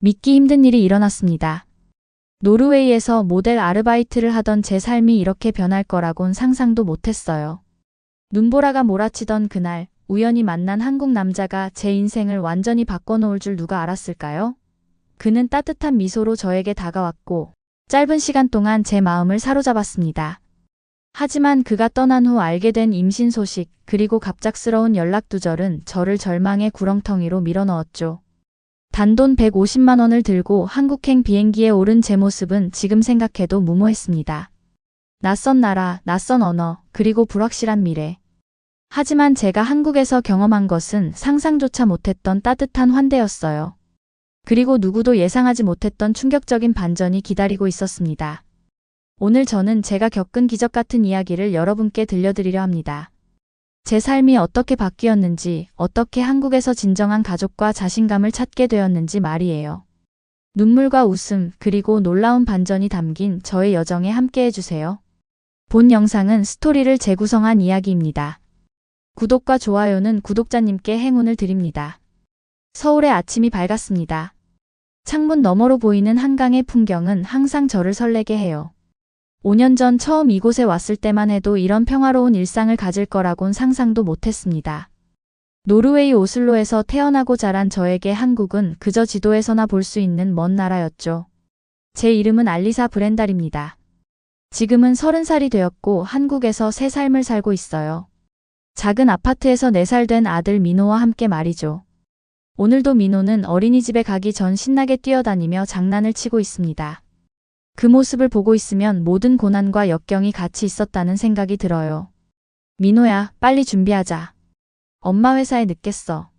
믿기 힘든 일이 일어났습니다. 노르웨이에서 모델 아르바이트를 하던 제 삶이 이렇게 변할 거라곤 상상도 못했어요. 눈보라가 몰아치던 그날, 우연히 만난 한국 남자가 제 인생을 완전히 바꿔놓을 줄 누가 알았을까요? 그는 따뜻한 미소로 저에게 다가왔고, 짧은 시간 동안 제 마음을 사로잡았습니다. 하지만 그가 떠난 후 알게 된 임신 소식, 그리고 갑작스러운 연락 두절은 저를 절망의 구렁텅이로 밀어넣었죠. 단돈 150만 원을 들고 한국행 비행기에 오른 제 모습은 지금 생각해도 무모했습니다. 낯선 나라, 낯선 언어, 그리고 불확실한 미래. 하지만 제가 한국에서 경험한 것은 상상조차 못했던 따뜻한 환대였어요. 그리고 누구도 예상하지 못했던 충격적인 반전이 기다리고 있었습니다. 오늘 저는 제가 겪은 기적 같은 이야기를 여러분께 들려드리려 합니다. 제 삶이 어떻게 바뀌었는지, 어떻게 한국에서 진정한 가족과 자신감을 찾게 되었는지 말이에요. 눈물과 웃음, 그리고 놀라운 반전이 담긴 저의 여정에 함께 해주세요. 본 영상은 스토리를 재구성한 이야기입니다. 구독과 좋아요는 구독자님께 행운을 드립니다. 서울의 아침이 밝았습니다. 창문 너머로 보이는 한강의 풍경은 항상 저를 설레게 해요. 5년 전 처음 이곳에 왔을 때만 해도 이런 평화로운 일상을 가질 거라곤 상상도 못했습니다. 노르웨이 오슬로에서 태어나고 자란 저에게 한국은 그저 지도에서나 볼 수 있는 먼 나라였죠. 제 이름은 알리사 브렌달입니다. 지금은 30살이 되었고 한국에서 새 삶을 살고 있어요. 작은 아파트에서 4살 된 아들 민호와 함께 말이죠. 오늘도 민호는 어린이집에 가기 전 신나게 뛰어다니며 장난을 치고 있습니다. 그 모습을 보고 있으면 모든 고난과 역경이 같이 있었다는 생각이 들어요. 민호야, 빨리 준비하자. 엄마 회사에 늦겠어.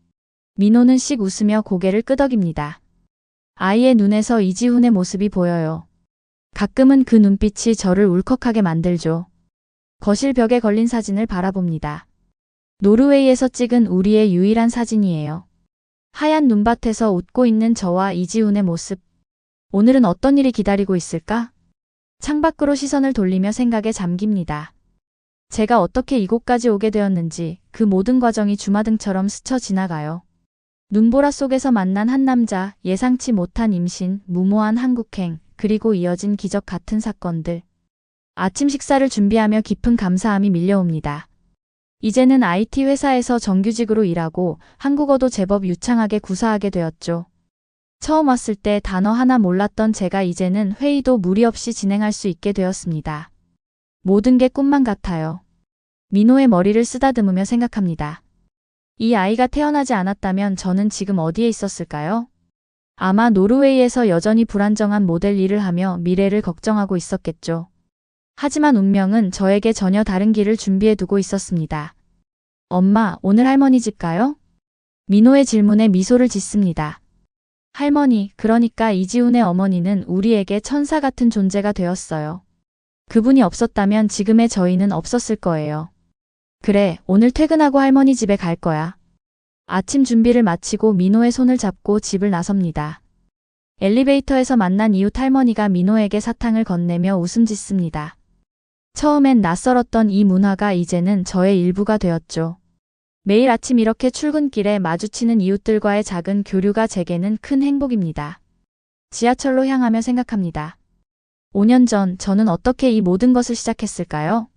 민호는 씩 웃으며 고개를 끄덕입니다. 아이의 눈에서 이지훈의 모습이 보여요. 가끔은 그 눈빛이 저를 울컥하게 만들죠. 거실 벽에 걸린 사진을 바라봅니다. 노르웨이에서 찍은 우리의 유일한 사진이에요. 하얀 눈밭에서 웃고 있는 저와 이지훈의 모습. 오늘은 어떤 일이 기다리고 있을까? 창밖으로 시선을 돌리며 생각에 잠깁니다. 제가 어떻게 이곳까지 오게 되었는지 그 모든 과정이 주마등처럼 스쳐 지나가요. 눈보라 속에서 만난 한 남자, 예상치 못한 임신, 무모한 한국행, 그리고 이어진 기적 같은 사건들. 아침 식사를 준비하며 깊은 감사함이 밀려옵니다. 이제는 IT 회사에서 정규직으로 일하고 한국어도 제법 유창하게 구사하게 되었죠. 처음 왔을 때 단어 하나 몰랐던 제가 이제는 회의도 무리 없이 진행할 수 있게 되었습니다. 모든 게 꿈만 같아요. 민호의 머리를 쓰다듬으며 생각합니다. 이 아이가 태어나지 않았다면 저는 지금 어디에 있었을까요? 아마 노르웨이에서 여전히 불안정한 모델 일을 하며 미래를 걱정하고 있었겠죠. 하지만 운명은 저에게 전혀 다른 길을 준비해 두고 있었습니다. 엄마, 오늘 할머니 집 가요? 민호의 질문에 미소를 짓습니다. 할머니, 그러니까 이지훈의 어머니는 우리에게 천사 같은 존재가 되었어요. 그분이 없었다면 지금의 저희는 없었을 거예요. 그래, 오늘 퇴근하고 할머니 집에 갈 거야. 아침 준비를 마치고 민호의 손을 잡고 집을 나섭니다. 엘리베이터에서 만난 이웃 할머니가 민호에게 사탕을 건네며 웃음 짓습니다. 처음엔 낯설었던 이 문화가 이제는 저의 일부가 되었죠. 매일 아침 이렇게 출근길에 마주치는 이웃들과의 작은 교류가 제게는 큰 행복입니다. 지하철로 향하며 생각합니다. 5년 전 저는 어떻게 이 모든 것을 시작했을까요?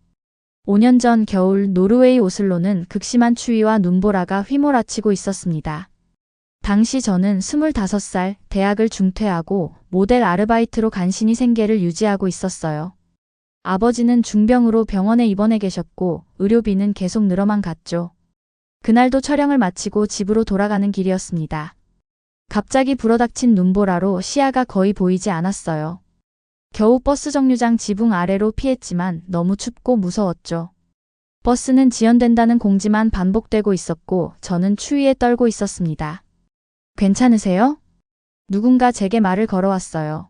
5년 전 겨울 노르웨이 오슬로는 극심한 추위와 눈보라가 휘몰아치고 있었습니다. 당시 저는 25살, 대학을 중퇴하고 모델 아르바이트로 간신히 생계를 유지하고 있었어요. 아버지는 중병으로 병원에 입원해 계셨고 의료비는 계속 늘어만 갔죠. 그날도 촬영을 마치고 집으로 돌아가는 길이었습니다. 갑자기 불어닥친 눈보라로 시야가 거의 보이지 않았어요. 겨우 버스 정류장 지붕 아래로 피했지만 너무 춥고 무서웠죠. 버스는 지연된다는 공지만 반복되고 있었고 저는 추위에 떨고 있었습니다. 괜찮으세요? 누군가 제게 말을 걸어왔어요.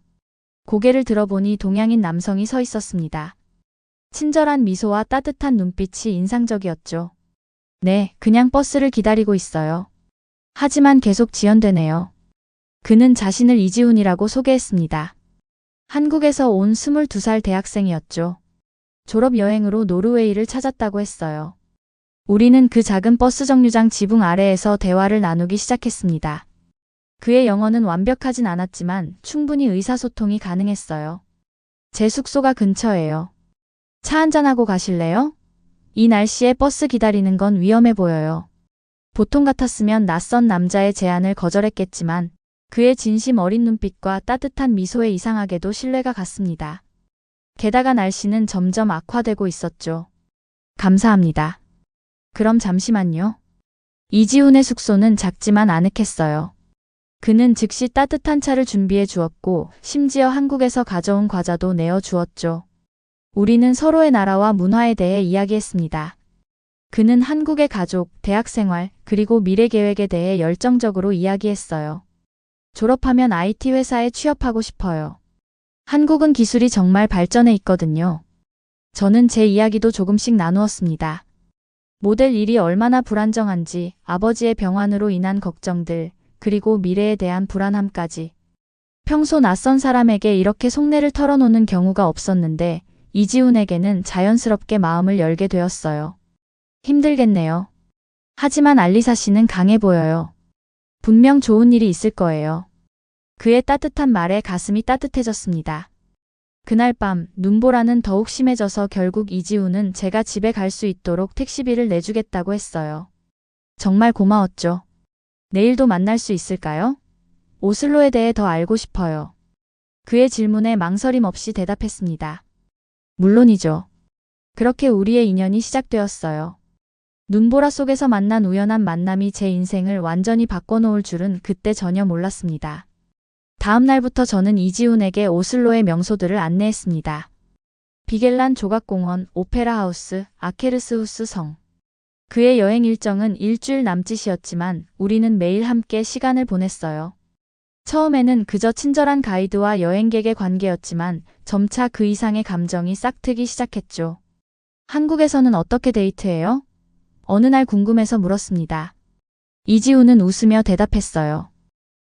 고개를 들어보니 동양인 남성이 서 있었습니다. 친절한 미소와 따뜻한 눈빛이 인상적이었죠. 네, 그냥 버스를 기다리고 있어요. 하지만 계속 지연되네요. 그는 자신을 이지훈이라고 소개했습니다. 한국에서 온 22살 대학생이었죠. 졸업 여행으로 노르웨이를 찾았다고 했어요. 우리는 그 작은 버스 정류장 지붕 아래에서 대화를 나누기 시작했습니다. 그의 영어는 완벽하진 않았지만 충분히 의사소통이 가능했어요. 제 숙소가 근처예요. 차 한잔하고 가실래요? 이 날씨에 버스 기다리는 건 위험해 보여요. 보통 같았으면 낯선 남자의 제안을 거절했겠지만 그의 진심 어린 눈빛과 따뜻한 미소에 이상하게도 신뢰가 갔습니다. 게다가 날씨는 점점 악화되고 있었죠. 감사합니다. 그럼 잠시만요. 이지훈의 숙소는 작지만 아늑했어요. 그는 즉시 따뜻한 차를 준비해 주었고 심지어 한국에서 가져온 과자도 내어 주었죠. 우리는 서로의 나라와 문화에 대해 이야기했습니다. 그는 한국의 가족, 대학 생활, 그리고 미래 계획에 대해 열정적으로 이야기했어요. 졸업하면 IT 회사에 취업하고 싶어요. 한국은 기술이 정말 발전해 있거든요. 저는 제 이야기도 조금씩 나누었습니다. 모델 일이 얼마나 불안정한지, 아버지의 병환으로 인한 걱정들, 그리고 미래에 대한 불안함까지. 평소 낯선 사람에게 이렇게 속내를 털어놓는 경우가 없었는데 이지훈에게는 자연스럽게 마음을 열게 되었어요. 힘들겠네요. 하지만 알리사 씨는 강해 보여요. 분명 좋은 일이 있을 거예요. 그의 따뜻한 말에 가슴이 따뜻해졌습니다. 그날 밤 눈보라는 더욱 심해져서 결국 이지훈은 제가 집에 갈 수 있도록 택시비를 내주겠다고 했어요. 정말 고마웠죠. 내일도 만날 수 있을까요? 오슬로에 대해 더 알고 싶어요. 그의 질문에 망설임 없이 대답했습니다. 물론이죠. 그렇게 우리의 인연이 시작되었어요. 눈보라 속에서 만난 우연한 만남이 제 인생을 완전히 바꿔놓을 줄은 그때 전혀 몰랐습니다. 다음 날부터 저는 이지훈에게 오슬로의 명소들을 안내했습니다. 비겔란 조각공원, 오페라 하우스, 아케르스후스 성. 그의 여행 일정은 일주일 남짓이었지만 우리는 매일 함께 시간을 보냈어요. 처음에는 그저 친절한 가이드와 여행객의 관계였지만 점차 그 이상의 감정이 싹트기 시작했죠. 한국에서는 어떻게 데이트해요? 어느 날 궁금해서 물었습니다. 이지훈은 웃으며 대답했어요.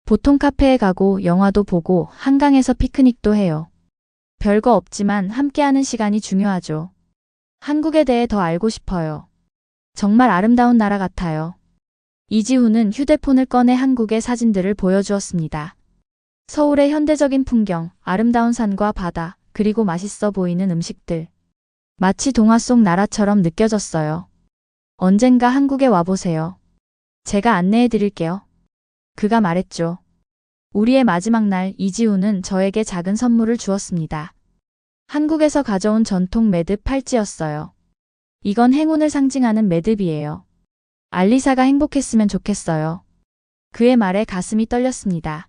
보통 카페에 가고 영화도 보고 한강에서 피크닉도 해요. 별거 없지만 함께하는 시간이 중요하죠. 한국에 대해 더 알고 싶어요. 정말 아름다운 나라 같아요. 이지훈은 휴대폰을 꺼내 한국의 사진들을 보여주었습니다. 서울의 현대적인 풍경, 아름다운 산과 바다, 그리고 맛있어 보이는 음식들. 마치 동화 속 나라처럼 느껴졌어요. 언젠가 한국에 와보세요. 제가 안내해 드릴게요. 그가 말했죠. 우리의 마지막 날 이지훈은 저에게 작은 선물을 주었습니다. 한국에서 가져온 전통 매듭 팔찌였어요. 이건 행운을 상징하는 매듭이에요. 알리사가 행복했으면 좋겠어요. 그의 말에 가슴이 떨렸습니다.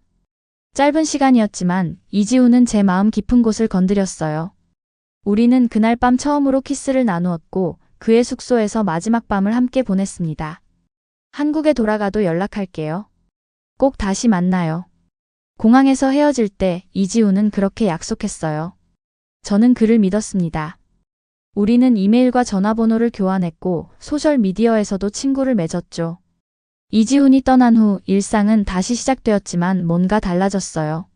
짧은 시간이었지만 이지훈은 제 마음 깊은 곳을 건드렸어요. 우리는 그날 밤 처음으로 키스를 나누었고 그의 숙소에서 마지막 밤을 함께 보냈습니다. 한국에 돌아가도 연락할게요. 꼭 다시 만나요. 공항에서 헤어질 때 이지훈은 그렇게 약속했어요. 저는 그를 믿었습니다. 우리는 이메일과 전화번호를 교환했고 소셜미디어에서도 친구를 맺었죠. 이지훈이 떠난 후 일상은 다시 시작되었지만 뭔가 달라졌어요.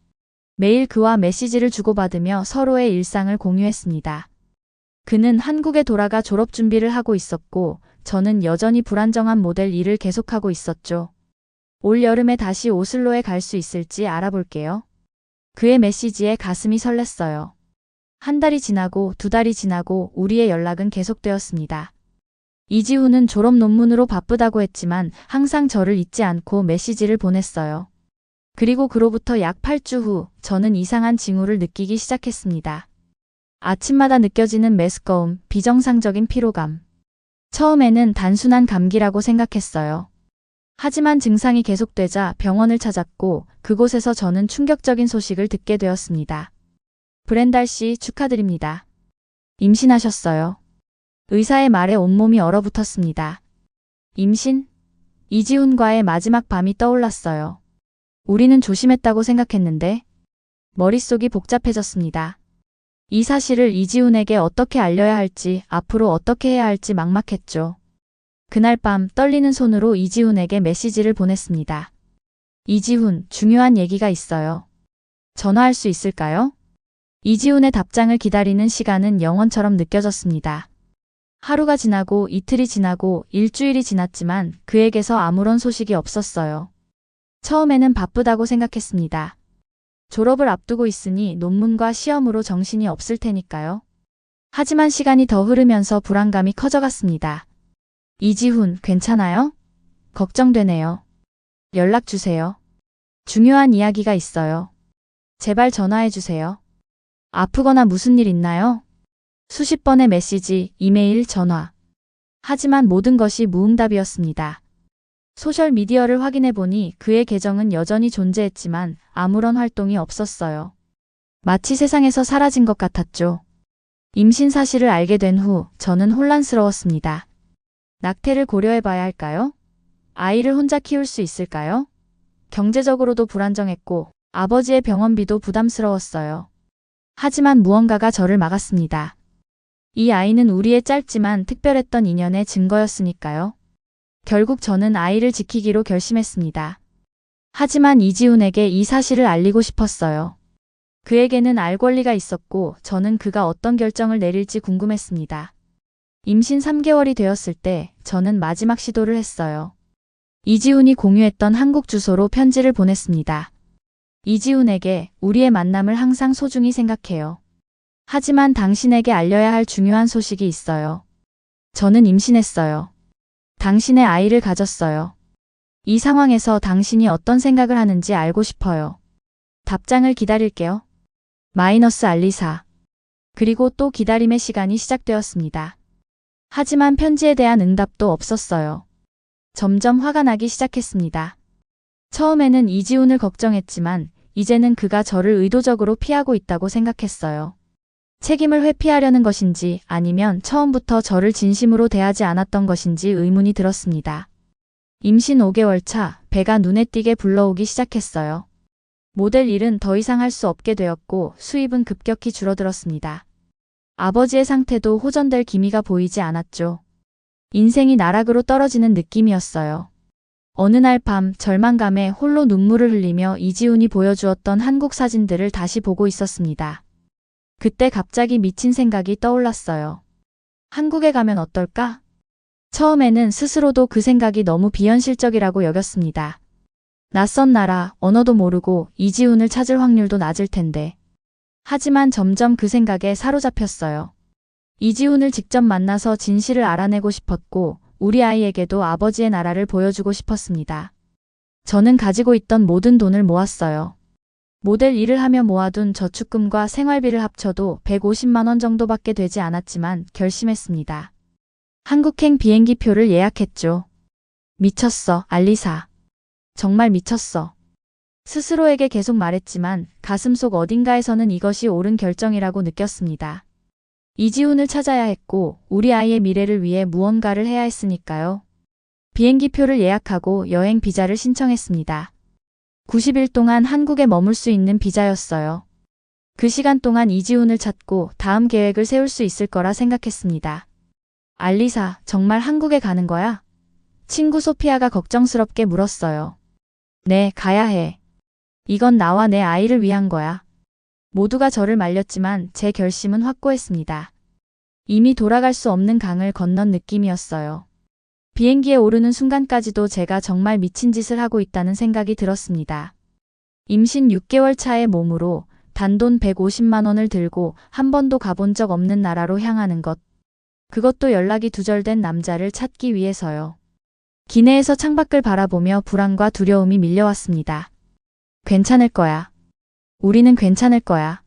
매일 그와 메시지를 주고받으며 서로의 일상을 공유했습니다. 그는 한국에 돌아가 졸업 준비를 하고 있었고 저는 여전히 불안정한 모델 일을 계속하고 있었죠. 올 여름에 다시 오슬로에 갈 수 있을지 알아볼게요. 그의 메시지에 가슴이 설렜어요. 한 달이 지나고 두 달이 지나고 우리의 연락은 계속되었습니다. 이지훈은 졸업 논문으로 바쁘다고 했지만 항상 저를 잊지 않고 메시지를 보냈어요. 그리고 그로부터 약 8주 후 저는 이상한 징후를 느끼기 시작했습니다. 아침마다 느껴지는 메스꺼움, 비정상적인 피로감. 처음에는 단순한 감기라고 생각했어요. 하지만 증상이 계속되자 병원을 찾았고 그곳에서 저는 충격적인 소식을 듣게 되었습니다. 브렌달 씨 축하드립니다. 임신하셨어요. 의사의 말에 온몸이 얼어붙었습니다. 임신? 이지훈과의 마지막 밤이 떠올랐어요. 우리는 조심했다고 생각했는데 머릿속이 복잡해졌습니다. 이 사실을 이지훈에게 어떻게 알려야 할지, 앞으로 어떻게 해야 할지 막막했죠. 그날 밤 떨리는 손으로 이지훈에게 메시지를 보냈습니다. 이지훈, 중요한 얘기가 있어요. 전화할 수 있을까요? 이지훈의 답장을 기다리는 시간은 영원처럼 느껴졌습니다. 하루가 지나고 이틀이 지나고 일주일이 지났지만 그에게서 아무런 소식이 없었어요. 처음에는 바쁘다고 생각했습니다. 졸업을 앞두고 있으니 논문과 시험으로 정신이 없을 테니까요. 하지만 시간이 더 흐르면서 불안감이 커져갔습니다. 이지훈, 괜찮아요? 걱정되네요. 연락 주세요. 중요한 이야기가 있어요. 제발 전화해 주세요. 아프거나 무슨 일 있나요? 수십 번의 메시지, 이메일, 전화. 하지만 모든 것이 무응답이었습니다. 소셜미디어를 확인해 보니 그의 계정은 여전히 존재했지만 아무런 활동이 없었어요. 마치 세상에서 사라진 것 같았죠. 임신 사실을 알게 된 후 저는 혼란스러웠습니다. 낙태를 고려해 봐야 할까요? 아이를 혼자 키울 수 있을까요? 경제적으로도 불안정했고 아버지의 병원비도 부담스러웠어요. 하지만 무언가가 저를 막았습니다. 이 아이는 우리의 짧지만 특별했던 인연의 증거였으니까요. 결국 저는 아이를 지키기로 결심했습니다. 하지만 이지훈에게 이 사실을 알리고 싶었어요. 그에게는 알 권리가 있었고 저는 그가 어떤 결정을 내릴지 궁금했습니다. 임신 3개월이 되었을 때 저는 마지막 시도를 했어요. 이지훈이 공유했던 한국 주소로 편지를 보냈습니다. 이지훈에게 우리의 만남을 항상 소중히 생각해요. 하지만 당신에게 알려야 할 중요한 소식이 있어요. 저는 임신했어요. 당신의 아이를 가졌어요. 이 상황에서 당신이 어떤 생각을 하는지 알고 싶어요. 답장을 기다릴게요. 마이너스 알리사. 그리고 또 기다림의 시간이 시작되었습니다. 하지만 편지에 대한 응답도 없었어요. 점점 화가 나기 시작했습니다. 처음에는 이지훈을 걱정했지만 이제는 그가 저를 의도적으로 피하고 있다고 생각했어요. 책임을 회피하려는 것인지 아니면 처음부터 저를 진심으로 대하지 않았던 것인지 의문이 들었습니다. 임신 5개월 차, 배가 눈에 띄게 불러오기 시작했어요. 모델 일은 더 이상 할 수 없게 되었고 수입은 급격히 줄어들었습니다. 아버지의 상태도 호전될 기미가 보이지 않았죠. 인생이 나락으로 떨어지는 느낌이었어요. 어느 날 밤 절망감에 홀로 눈물을 흘리며 이지훈이 보여주었던 한국 사진들을 다시 보고 있었습니다. 그때 갑자기 미친 생각이 떠올랐어요. 한국에 가면 어떨까? 처음에는 스스로도 그 생각이 너무 비현실적이라고 여겼습니다. 낯선 나라, 언어도 모르고 이지훈을 찾을 확률도 낮을 텐데. 하지만 점점 그 생각에 사로잡혔어요. 이지훈을 직접 만나서 진실을 알아내고 싶었고 우리 아이에게도 아버지의 나라를 보여주고 싶었습니다. 저는 가지고 있던 모든 돈을 모았어요. 모델 일을 하며 모아둔 저축금과 생활비를 합쳐도 150만 원 정도밖에 되지 않았지만 결심했습니다. 한국행 비행기표를 예약했죠. 미쳤어, 알리사. 정말 미쳤어. 스스로에게 계속 말했지만 가슴속 어딘가에서는 이것이 옳은 결정이라고 느꼈습니다. 이지훈을 찾아야 했고 우리 아이의 미래를 위해 무언가를 해야 했으니까요. 비행기표를 예약하고 여행 비자를 신청했습니다. 90일 동안 한국에 머물 수 있는 비자였어요. 그 시간 동안 이지훈을 찾고 다음 계획을 세울 수 있을 거라 생각했습니다. 알리사, 정말 한국에 가는 거야? 친구 소피아가 걱정스럽게 물었어요. 네, 가야 해. 이건 나와 내 아이를 위한 거야. 모두가 저를 말렸지만 제 결심은 확고했습니다. 이미 돌아갈 수 없는 강을 건넌 느낌이었어요. 비행기에 오르는 순간까지도 제가 정말 미친 짓을 하고 있다는 생각이 들었습니다. 임신 6개월 차의 몸으로 단돈 150만 원을 들고 한 번도 가본 적 없는 나라로 향하는 것. 그것도 연락이 두절된 남자를 찾기 위해서요. 기내에서 창밖을 바라보며 불안과 두려움이 밀려왔습니다. 괜찮을 거야. 우리는 괜찮을 거야.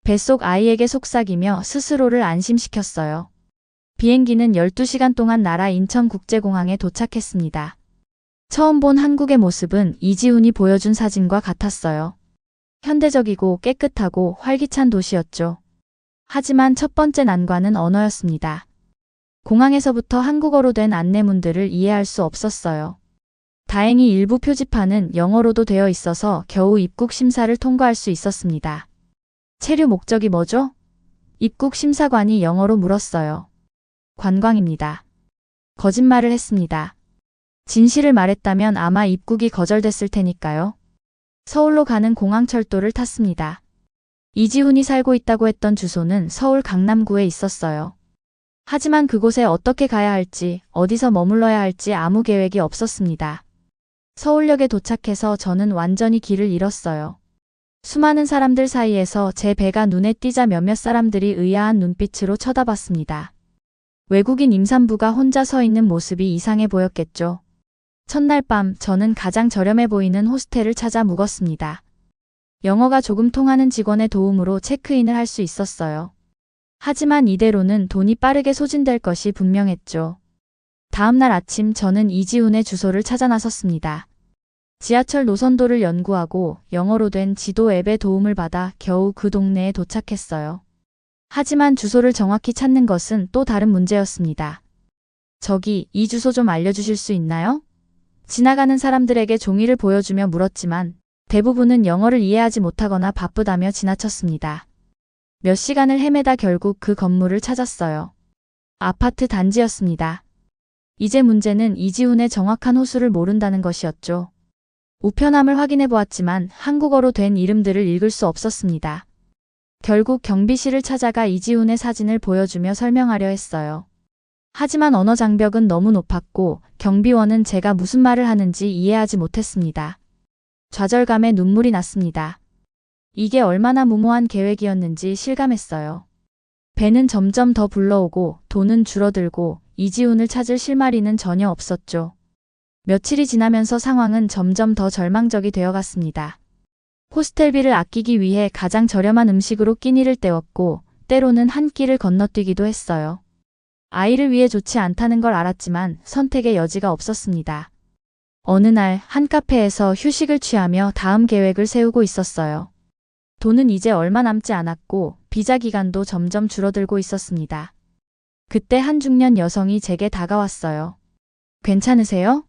뱃속 아이에게 속삭이며 스스로를 안심시켰어요. 비행기는 12시간 동안 나라 인천국제공항에 도착했습니다. 처음 본 한국의 모습은 이지훈이 보여준 사진과 같았어요. 현대적이고 깨끗하고 활기찬 도시였죠. 하지만 첫 번째 난관은 언어였습니다. 공항에서부터 한국어로 된 안내문들을 이해할 수 없었어요. 다행히 일부 표지판은 영어로도 되어 있어서 겨우 입국 심사를 통과할 수 있었습니다. 체류 목적이 뭐죠? 입국 심사관이 영어로 물었어요. 관광입니다. 거짓말을 했습니다. 진실을 말했다면 아마 입국이 거절됐을 테니까요. 서울로 가는 공항철도를 탔습니다. 이지훈이 살고 있다고 했던 주소는 서울 강남구에 있었어요. 하지만 그곳에 어떻게 가야 할지, 어디서 머물러야 할지 아무 계획이 없었습니다. 서울역에 도착해서 저는 완전히 길을 잃었어요. 수많은 사람들 사이에서 제 배가 눈에 띄자 몇몇 사람들이 의아한 눈빛으로 쳐다봤습니다. 외국인 임산부가 혼자 서 있는 모습이 이상해 보였겠죠. 첫날 밤 저는 가장 저렴해 보이는 호스텔을 찾아 묵었습니다. 영어가 조금 통하는 직원의 도움으로 체크인을 할 수 있었어요. 하지만 이대로는 돈이 빠르게 소진될 것이 분명했죠. 다음 날 아침 저는 이지훈의 주소를 찾아 나섰습니다. 지하철 노선도를 연구하고 영어로 된 지도 앱의 도움을 받아 겨우 그 동네에 도착했어요. 하지만 주소를 정확히 찾는 것은 또 다른 문제였습니다. 저기, 이 주소 좀 알려주실 수 있나요? 지나가는 사람들에게 종이를 보여주며 물었지만 대부분은 영어를 이해하지 못하거나 바쁘다며 지나쳤습니다. 몇 시간을 헤매다 결국 그 건물을 찾았어요. 아파트 단지였습니다. 이제 문제는 이지훈의 정확한 호수를 모른다는 것이었죠. 우편함을 확인해 보았지만 한국어로 된 이름들을 읽을 수 없었습니다. 결국 경비실을 찾아가 이지훈의 사진을 보여주며 설명하려 했어요. 하지만 언어 장벽은 너무 높았고 경비원은 제가 무슨 말을 하는지 이해하지 못했습니다. 좌절감에 눈물이 났습니다. 이게 얼마나 무모한 계획이었는지 실감했어요. 배는 점점 더 불러오고 돈은 줄어들고 이지훈을 찾을 실마리는 전혀 없었죠. 며칠이 지나면서 상황은 점점 더 절망적이 되어갔습니다. 호스텔비를 아끼기 위해 가장 저렴한 음식으로 끼니를 때웠고 때로는 한 끼를 건너뛰기도 했어요. 아이를 위해 좋지 않다는 걸 알았지만 선택의 여지가 없었습니다. 어느 날 한 카페에서 휴식을 취하며 다음 계획을 세우고 있었어요. 돈은 이제 얼마 남지 않았고 비자 기간도 점점 줄어들고 있었습니다. 그때 한 중년 여성이 제게 다가왔어요. 괜찮으세요?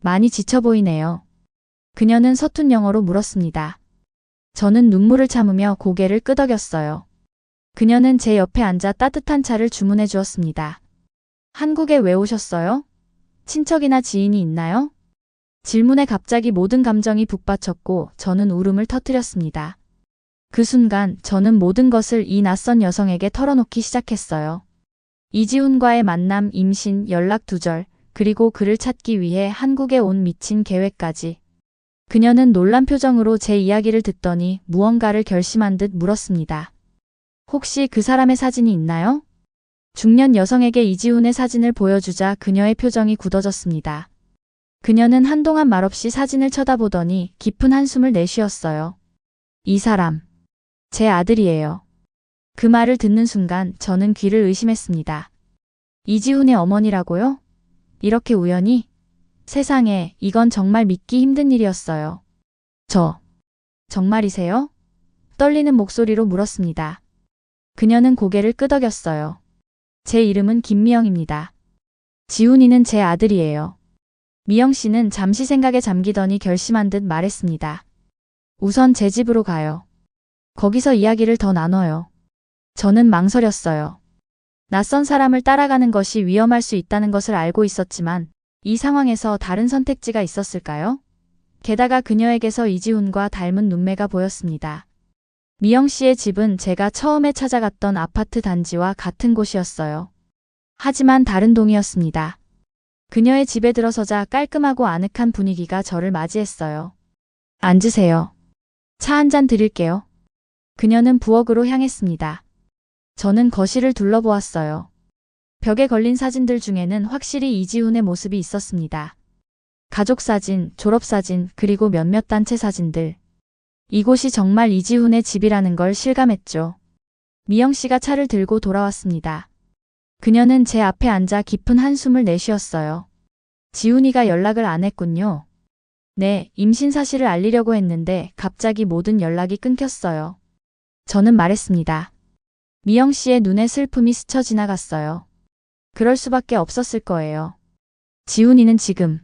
많이 지쳐 보이네요. 그녀는 서툰 영어로 물었습니다. 저는 눈물을 참으며 고개를 끄덕였어요. 그녀는 제 옆에 앉아 따뜻한 차를 주문해 주었습니다. 한국에 왜 오셨어요? 친척이나 지인이 있나요? 질문에 갑자기 모든 감정이 북받쳤고 저는 울음을 터뜨렸습니다. 그 순간 저는 모든 것을 이 낯선 여성에게 털어놓기 시작했어요. 이지훈과의 만남, 임신, 연락 두절, 그리고 그를 찾기 위해 한국에 온 미친 계획까지. 그녀는 놀란 표정으로 제 이야기를 듣더니 무언가를 결심한 듯 물었습니다. 혹시 그 사람의 사진이 있나요? 중년 여성에게 이지훈의 사진을 보여주자 그녀의 표정이 굳어졌습니다. 그녀는 한동안 말없이 사진을 쳐다보더니 깊은 한숨을 내쉬었어요. 이 사람, 제 아들이에요. 그 말을 듣는 순간 저는 귀를 의심했습니다. 이지훈의 어머니라고요? 이렇게 우연히? 세상에, 이건 정말 믿기 힘든 일이었어요. 정말이세요? 떨리는 목소리로 물었습니다. 그녀는 고개를 끄덕였어요. 제 이름은 김미영입니다. 지훈이는 제 아들이에요. 미영 씨는 잠시 생각에 잠기더니 결심한 듯 말했습니다. 우선 제 집으로 가요. 거기서 이야기를 더 나눠요. 저는 망설였어요. 낯선 사람을 따라가는 것이 위험할 수 있다는 것을 알고 있었지만 이 상황에서 다른 선택지가 있었을까요? 게다가 그녀에게서 이지훈과 닮은 눈매가 보였습니다. 미영 씨의 집은 제가 처음에 찾아갔던 아파트 단지와 같은 곳이었어요. 하지만 다른 동이었습니다. 그녀의 집에 들어서자 깔끔하고 아늑한 분위기가 저를 맞이했어요. 앉으세요. 차 한 잔 드릴게요. 그녀는 부엌으로 향했습니다. 저는 거실을 둘러보았어요. 벽에 걸린 사진들 중에는 확실히 이지훈의 모습이 있었습니다. 가족사진, 졸업사진, 그리고 몇몇 단체 사진들. 이곳이 정말 이지훈의 집이라는 걸 실감했죠. 미영 씨가 차를 들고 돌아왔습니다. 그녀는 제 앞에 앉아 깊은 한숨을 내쉬었어요. 지훈이가 연락을 안 했군요. 네, 임신 사실을 알리려고 했는데 갑자기 모든 연락이 끊겼어요. 저는 말했습니다. 미영 씨의 눈에 슬픔이 스쳐 지나갔어요. 그럴 수밖에 없었을 거예요. 지훈이는 지금.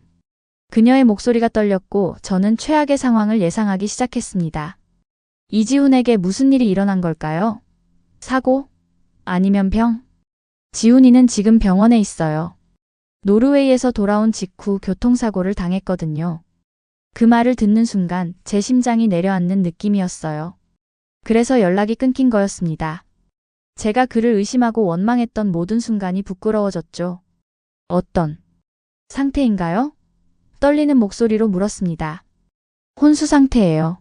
그녀의 목소리가 떨렸고 저는 최악의 상황을 예상하기 시작했습니다. 이지훈에게 무슨 일이 일어난 걸까요? 사고? 아니면 병? 지훈이는 지금 병원에 있어요. 노르웨이에서 돌아온 직후 교통사고를 당했거든요. 그 말을 듣는 순간 제 심장이 내려앉는 느낌이었어요. 그래서 연락이 끊긴 거였습니다. 제가 그를 의심하고 원망했던 모든 순간이 부끄러워졌죠. 어떤 상태인가요? 떨리는 목소리로 물었습니다. 혼수 상태예요.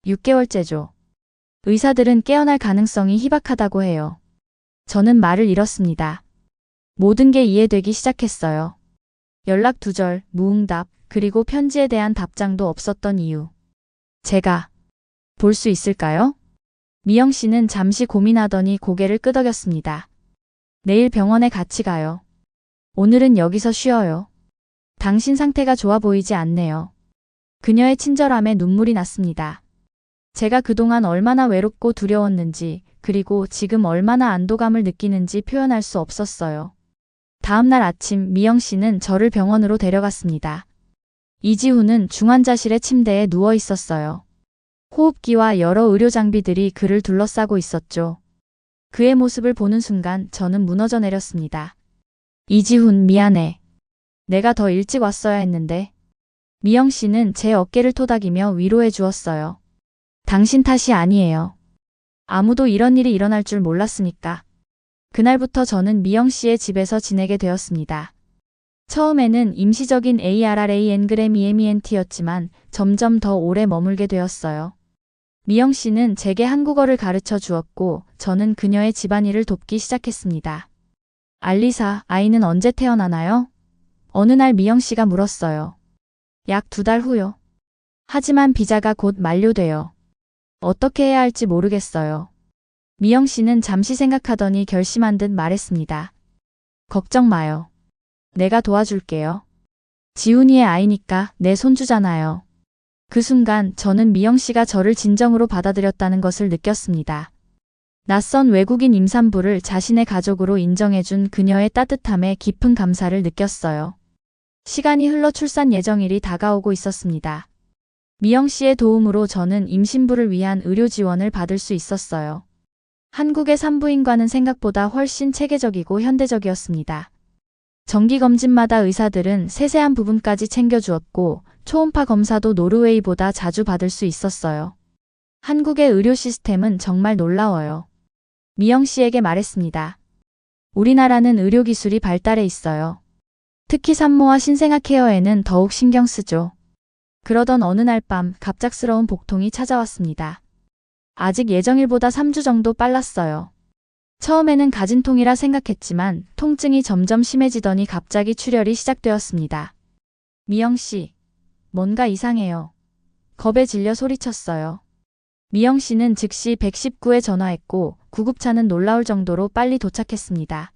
6개월째죠. 의사들은 깨어날 가능성이 희박하다고 해요. 저는 말을 잃었습니다. 모든 게 이해되기 시작했어요. 연락 두절, 무응답, 그리고 편지에 대한 답장도 없었던 이유. 제가 볼 수 있을까요? 미영 씨는 잠시 고민하더니 고개를 끄덕였습니다. 내일 병원에 같이 가요. 오늘은 여기서 쉬어요. 당신 상태가 좋아 보이지 않네요. 그녀의 친절함에 눈물이 났습니다. 제가 그동안 얼마나 외롭고 두려웠는지, 그리고 지금 얼마나 안도감을 느끼는지 표현할 수 없었어요. 다음 날 아침 미영 씨는 저를 병원으로 데려갔습니다. 이지훈은 중환자실의 침대에 누워 있었어요. 호흡기와 여러 의료 장비들이 그를 둘러싸고 있었죠. 그의 모습을 보는 순간 저는 무너져 내렸습니다. 이지훈, 미안해. 내가 더 일찍 왔어야 했는데. 미영 씨는 제 어깨를 토닥이며 위로해 주었어요. 당신 탓이 아니에요. 아무도 이런 일이 일어날 줄 몰랐으니까. 그날부터 저는 미영 씨의 집에서 지내게 되었습니다. 처음에는 임시적인 ARRA 엔그램 EMENT였지만 점점 더 오래 머물게 되었어요. 미영 씨는 제게 한국어를 가르쳐 주었고 저는 그녀의 집안일을 돕기 시작했습니다. 알리사, 아이는 언제 태어나나요? 어느 날 미영 씨가 물었어요. 약 2달 후요. 하지만 비자가 곧 만료돼요. 어떻게 해야 할지 모르겠어요. 미영 씨는 잠시 생각하더니 결심한 듯 말했습니다. 걱정 마요. 내가 도와줄게요. 지훈이의 아이니까 내 손주잖아요. 그 순간 저는 미영 씨가 저를 진정으로 받아들였다는 것을 느꼈습니다. 낯선 외국인 임산부를 자신의 가족으로 인정해준 그녀의 따뜻함에 깊은 감사를 느꼈어요. 시간이 흘러 출산 예정일이 다가오고 있었습니다. 미영 씨의 도움으로 저는 임신부를 위한 의료 지원을 받을 수 있었어요. 한국의 산부인과는 생각보다 훨씬 체계적이고 현대적이었습니다. 정기검진마다 의사들은 세세한 부분까지 챙겨주었고 초음파 검사도 노르웨이보다 자주 받을 수 있었어요. 한국의 의료 시스템은 정말 놀라워요. 미영 씨에게 말했습니다. 우리나라는 의료기술이 발달해 있어요. 특히 산모와 신생아 케어에는 더욱 신경 쓰죠. 그러던 어느 날 밤 갑작스러운 복통이 찾아왔습니다. 아직 예정일보다 3주 정도 빨랐어요. 처음에는 가진통이라 생각했지만 통증이 점점 심해지더니 갑자기 출혈이 시작되었습니다. 미영 씨, 뭔가 이상해요. 겁에 질려 소리쳤어요. 미영 씨는 즉시 119에 전화했고 구급차는 놀라울 정도로 빨리 도착했습니다.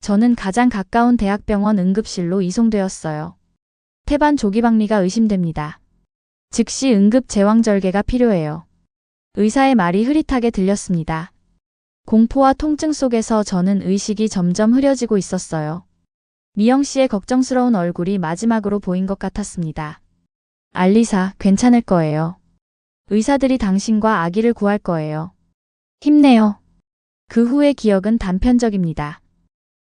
저는 가장 가까운 대학병원 응급실로 이송되었어요. 태반 조기박리가 의심됩니다. 즉시 응급 제왕절개가 필요해요. 의사의 말이 흐릿하게 들렸습니다. 공포와 통증 속에서 저는 의식이 점점 흐려지고 있었어요. 미영 씨의 걱정스러운 얼굴이 마지막으로 보인 것 같았습니다. 알리사, 괜찮을 거예요. 의사들이 당신과 아기를 구할 거예요. 힘내요. 그 후의 기억은 단편적입니다.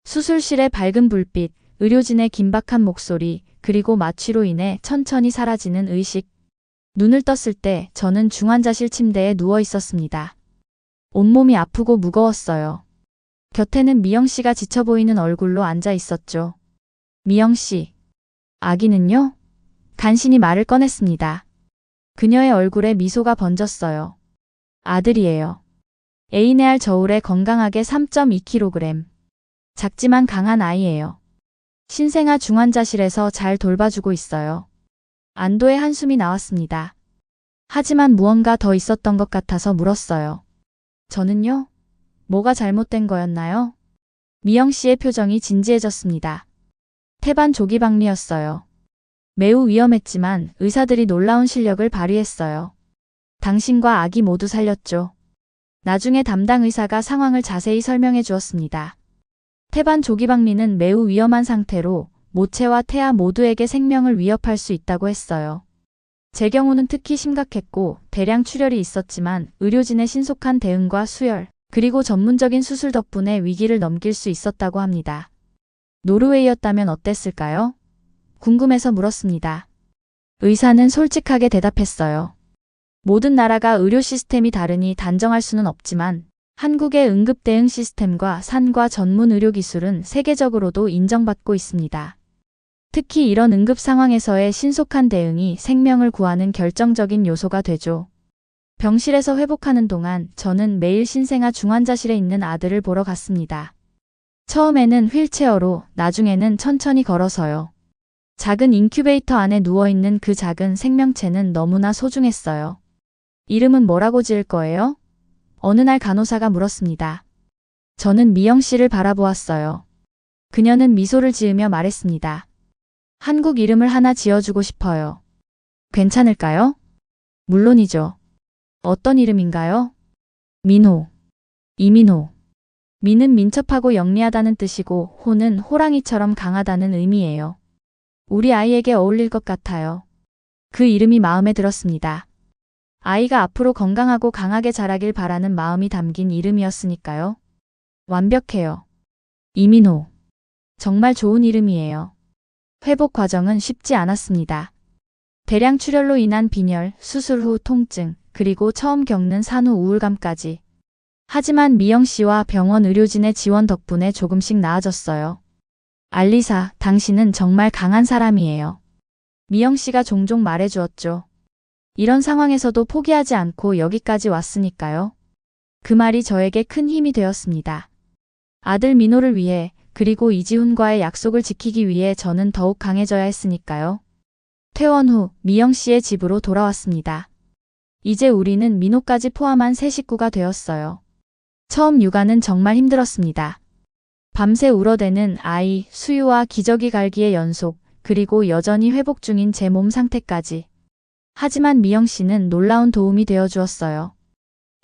수술실의 밝은 불빛, 의료진의 긴박한 목소리, 그리고 마취로 인해 천천히 사라지는 의식. 눈을 떴을 때 저는 중환자실 침대에 누워 있었습니다. 온몸이 아프고 무거웠어요. 곁에는 미영 씨가 지쳐 보이는 얼굴로 앉아 있었죠. 미영 씨, 아기는요? 간신히 말을 꺼냈습니다. 그녀의 얼굴에 미소가 번졌어요. 아들이에요. 에이네알 저울에 건강하게 3.2kg. 작지만 강한 아이예요. 신생아 중환자실에서 잘 돌봐주고 있어요. 안도의 한숨이 나왔습니다. 하지만 무언가 더 있었던 것 같아서 물었어요. 저는요? 뭐가 잘못된 거였나요? 미영 씨의 표정이 진지해졌습니다. 태반 조기박리였어요. 매우 위험했지만 의사들이 놀라운 실력을 발휘했어요. 당신과 아기 모두 살렸죠. 나중에 담당 의사가 상황을 자세히 설명해 주었습니다. 태반 조기박리는 매우 위험한 상태로 모체와 태아 모두에게 생명을 위협할 수 있다고 했어요. 제 경우는 특히 심각했고 대량 출혈이 있었지만 의료진의 신속한 대응과 수혈, 그리고 전문적인 수술 덕분에 위기를 넘길 수 있었다고 합니다. 노르웨이였다면 어땠을까요? 궁금해서 물었습니다. 의사는 솔직하게 대답했어요. 모든 나라가 의료 시스템이 다르니 단정할 수는 없지만 한국의 응급 대응 시스템과 산과 전문 의료 기술은 세계적으로도 인정받고 있습니다. 특히 이런 응급 상황에서의 신속한 대응이 생명을 구하는 결정적인 요소가 되죠. 병실에서 회복하는 동안 저는 매일 신생아 중환자실에 있는 아들을 보러 갔습니다. 처음에는 휠체어로, 나중에는 천천히 걸어서요. 작은 인큐베이터 안에 누워있는 그 작은 생명체는 너무나 소중했어요. 이름은 뭐라고 지을 거예요? 어느 날 간호사가 물었습니다. 저는 미영 씨를 바라보았어요. 그녀는 미소를 지으며 말했습니다. 한국 이름을 하나 지어주고 싶어요. 괜찮을까요? 물론이죠. 어떤 이름인가요? 민호. 이민호. 민은 민첩하고 영리하다는 뜻이고 호는 호랑이처럼 강하다는 의미예요. 우리 아이에게 어울릴 것 같아요. 그 이름이 마음에 들었습니다. 아이가 앞으로 건강하고 강하게 자라길 바라는 마음이 담긴 이름이었으니까요. 완벽해요. 이민호. 정말 좋은 이름이에요. 회복 과정은 쉽지 않았습니다. 대량 출혈로 인한 빈혈, 수술 후 통증, 그리고 처음 겪는 산후 우울감까지. 하지만 미영 씨와 병원 의료진의 지원 덕분에 조금씩 나아졌어요. 알리사, 당신은 정말 강한 사람이에요. 미영 씨가 종종 말해주었죠. 이런 상황에서도 포기하지 않고 여기까지 왔으니까요. 그 말이 저에게 큰 힘이 되었습니다. 아들 민호를 위해, 그리고 이지훈과의 약속을 지키기 위해 저는 더욱 강해져야 했으니까요. 퇴원 후 미영 씨의 집으로 돌아왔습니다. 이제 우리는 민호까지 포함한 세 식구가 되었어요. 처음 육아는 정말 힘들었습니다. 밤새 울어대는 아이, 수유와 기저귀 갈기의 연속, 그리고 여전히 회복 중인 제 몸 상태까지. 하지만 미영 씨는 놀라운 도움이 되어 주었어요.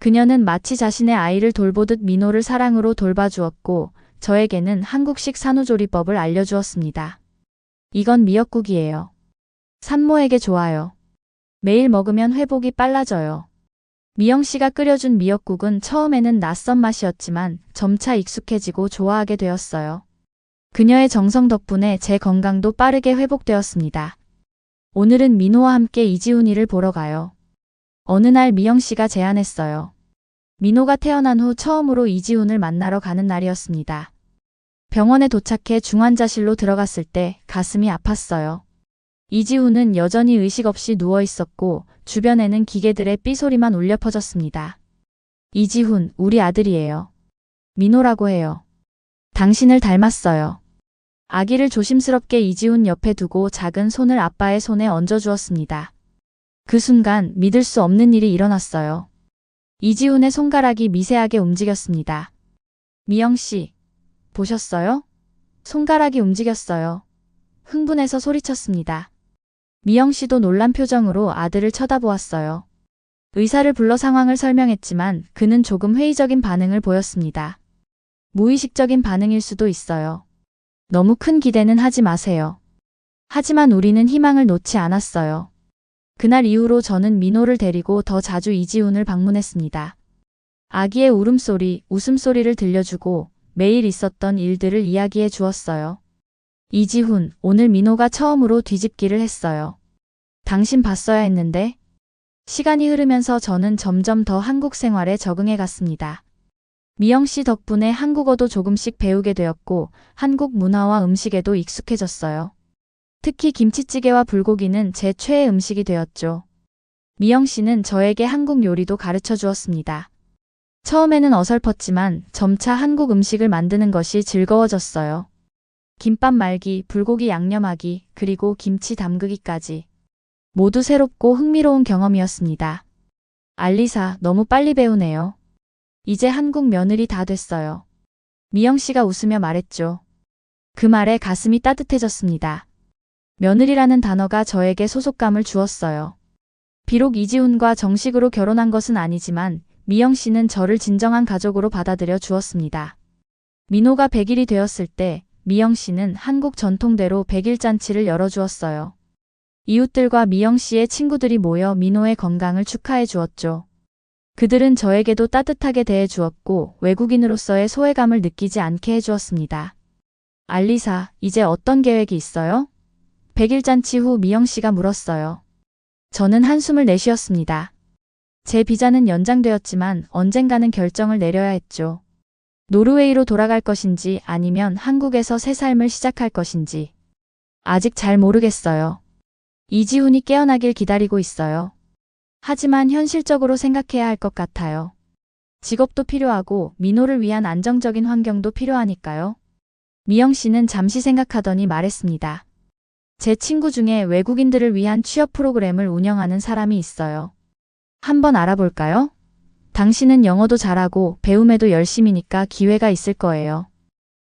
그녀는 마치 자신의 아이를 돌보듯 민호를 사랑으로 돌봐주었고, 저에게는 한국식 산후조리법을 알려주었습니다. 이건 미역국이에요. 산모에게 좋아요. 매일 먹으면 회복이 빨라져요. 미영 씨가 끓여준 미역국은 처음에는 낯선 맛이었지만 점차 익숙해지고 좋아하게 되었어요. 그녀의 정성 덕분에 제 건강도 빠르게 회복되었습니다. 오늘은 민호와 함께 이지훈이를 보러 가요. 어느 날 미영 씨가 제안했어요. 민호가 태어난 후 처음으로 이지훈을 만나러 가는 날이었습니다. 병원에 도착해 중환자실로 들어갔을 때 가슴이 아팠어요. 이지훈은 여전히 의식 없이 누워 있었고 주변에는 기계들의 삐소리만 울려 퍼졌습니다. 이지훈, 우리 아들이에요. 민호라고 해요. 당신을 닮았어요. 아기를 조심스럽게 이지훈 옆에 두고 작은 손을 아빠의 손에 얹어주었습니다. 그 순간 믿을 수 없는 일이 일어났어요. 이지훈의 손가락이 미세하게 움직였습니다. 미영 씨, 보셨어요? 손가락이 움직였어요. 흥분해서 소리쳤습니다. 미영 씨도 놀란 표정으로 아들을 쳐다보았어요. 의사를 불러 상황을 설명했지만 그는 조금 회의적인 반응을 보였습니다. 무의식적인 반응일 수도 있어요. 너무 큰 기대는 하지 마세요. 하지만 우리는 희망을 놓지 않았어요. 그날 이후로 저는 민호를 데리고 더 자주 이지훈을 방문했습니다. 아기의 울음소리, 웃음소리를 들려주고 매일 있었던 일들을 이야기해 주었어요. 이지훈, 오늘 민호가 처음으로 뒤집기를 했어요. 당신 봤어야 했는데? 시간이 흐르면서 저는 점점 더 한국 생활에 적응해 갔습니다. 미영 씨 덕분에 한국어도 조금씩 배우게 되었고 한국 문화와 음식에도 익숙해졌어요. 특히 김치찌개와 불고기는 제 최애 음식이 되었죠. 미영 씨는 저에게 한국 요리도 가르쳐 주었습니다. 처음에는 어설펐지만 점차 한국 음식을 만드는 것이 즐거워졌어요. 김밥 말기, 불고기 양념하기, 그리고 김치 담그기까지. 모두 새롭고 흥미로운 경험이었습니다. 알리사, 너무 빨리 배우네요. 이제 한국 며느리 다 됐어요. 미영 씨가 웃으며 말했죠. 그 말에 가슴이 따뜻해졌습니다. 며느리라는 단어가 저에게 소속감을 주었어요. 비록 이지훈과 정식으로 결혼한 것은 아니지만 미영 씨는 저를 진정한 가족으로 받아들여 주었습니다. 민호가 100일이 되었을 때 미영 씨는 한국 전통대로 100일 잔치를 열어주었어요. 이웃들과 미영 씨의 친구들이 모여 민호의 건강을 축하해 주었죠. 그들은 저에게도 따뜻하게 대해 주었고 외국인으로서의 소외감을 느끼지 않게 해주었습니다. 알리사, 이제 어떤 계획이 있어요? 100일 잔치 후 미영 씨가 물었어요. 저는 한숨을 내쉬었습니다. 제 비자는 연장되었지만 언젠가는 결정을 내려야 했죠. 노르웨이로 돌아갈 것인지 아니면 한국에서 새 삶을 시작할 것인지. 아직 잘 모르겠어요. 이지훈이 깨어나길 기다리고 있어요. 하지만 현실적으로 생각해야 할 것 같아요. 직업도 필요하고 민호를 위한 안정적인 환경도 필요하니까요. 미영 씨는 잠시 생각하더니 말했습니다. 제 친구 중에 외국인들을 위한 취업 프로그램을 운영하는 사람이 있어요. 한번 알아볼까요? 당신은 영어도 잘하고 배움에도 열심이니까 기회가 있을 거예요.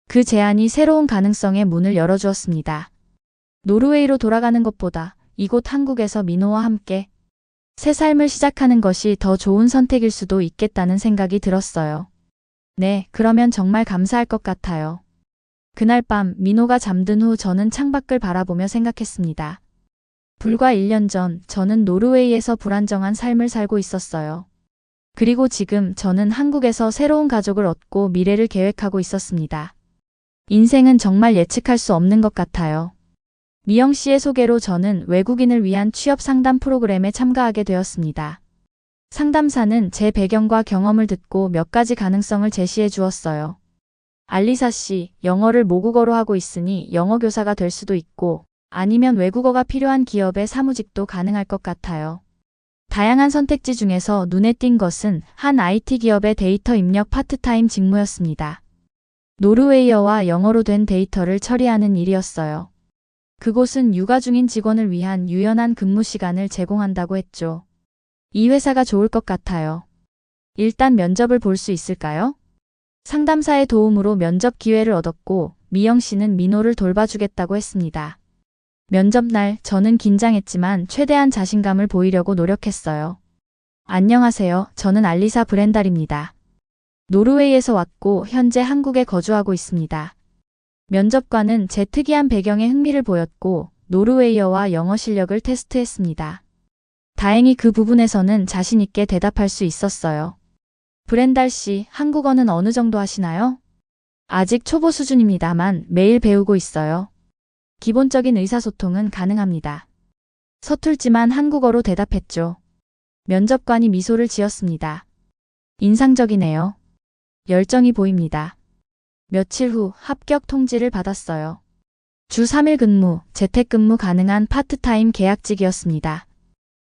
그 제안이 새로운 가능성의 문을 열어주었습니다. 노르웨이로 돌아가는 것보다 이곳 한국에서 민호와 함께 새 삶을 시작하는 것이 더 좋은 선택일 수도 있겠다는 생각이 들었어요. 네, 그러면 정말 감사할 것 같아요. 그날 밤 민호가 잠든 후 저는 창밖을 바라보며 생각했습니다. 불과 1년 전 저는 노르웨이에서 불안정한 삶을 살고 있었어요. 그리고 지금 저는 한국에서 새로운 가족을 얻고 미래를 계획하고 있었습니다. 인생은 정말 예측할 수 없는 것 같아요. 미영 씨의 소개로 저는 외국인을 위한 취업 상담 프로그램에 참가하게 되었습니다. 상담사는 제 배경과 경험을 듣고 몇 가지 가능성을 제시해 주었어요. 알리사 씨, 영어를 모국어로 하고 있으니 영어 교사가 될 수도 있고 아니면 외국어가 필요한 기업의 사무직도 가능할 것 같아요. 다양한 선택지 중에서 눈에 띈 것은 한 IT 기업의 데이터 입력 파트타임 직무였습니다. 노르웨이어와 영어로 된 데이터를 처리하는 일이었어요. 그곳은 육아 중인 직원을 위한 유연한 근무 시간을 제공한다고 했죠. 이 회사가 좋을 것 같아요. 일단 면접을 볼 수 있을까요? 상담사의 도움으로 면접 기회를 얻었고 미영 씨는 민호를 돌봐주겠다고 했습니다. 면접 날 저는 긴장했지만 최대한 자신감을 보이려고 노력했어요. 안녕하세요. 저는 알리사 브렌달입니다. 노르웨이에서 왔고 현재 한국에 거주하고 있습니다. 면접관은 제 특이한 배경에 흥미를 보였고 노르웨이어와 영어 실력을 테스트했습니다. 다행히 그 부분에서는 자신 있게 대답할 수 있었어요. 브렌달 씨, 한국어는 어느 정도 하시나요? 아직 초보 수준입니다만 매일 배우고 있어요. 기본적인 의사소통은 가능합니다. 서툴지만 한국어로 대답했죠. 면접관이 미소를 지었습니다. 인상적이네요. 열정이 보입니다. 며칠 후 합격 통지를 받았어요. 주 3일 근무, 재택근무 가능한 파트타임 계약직이었습니다.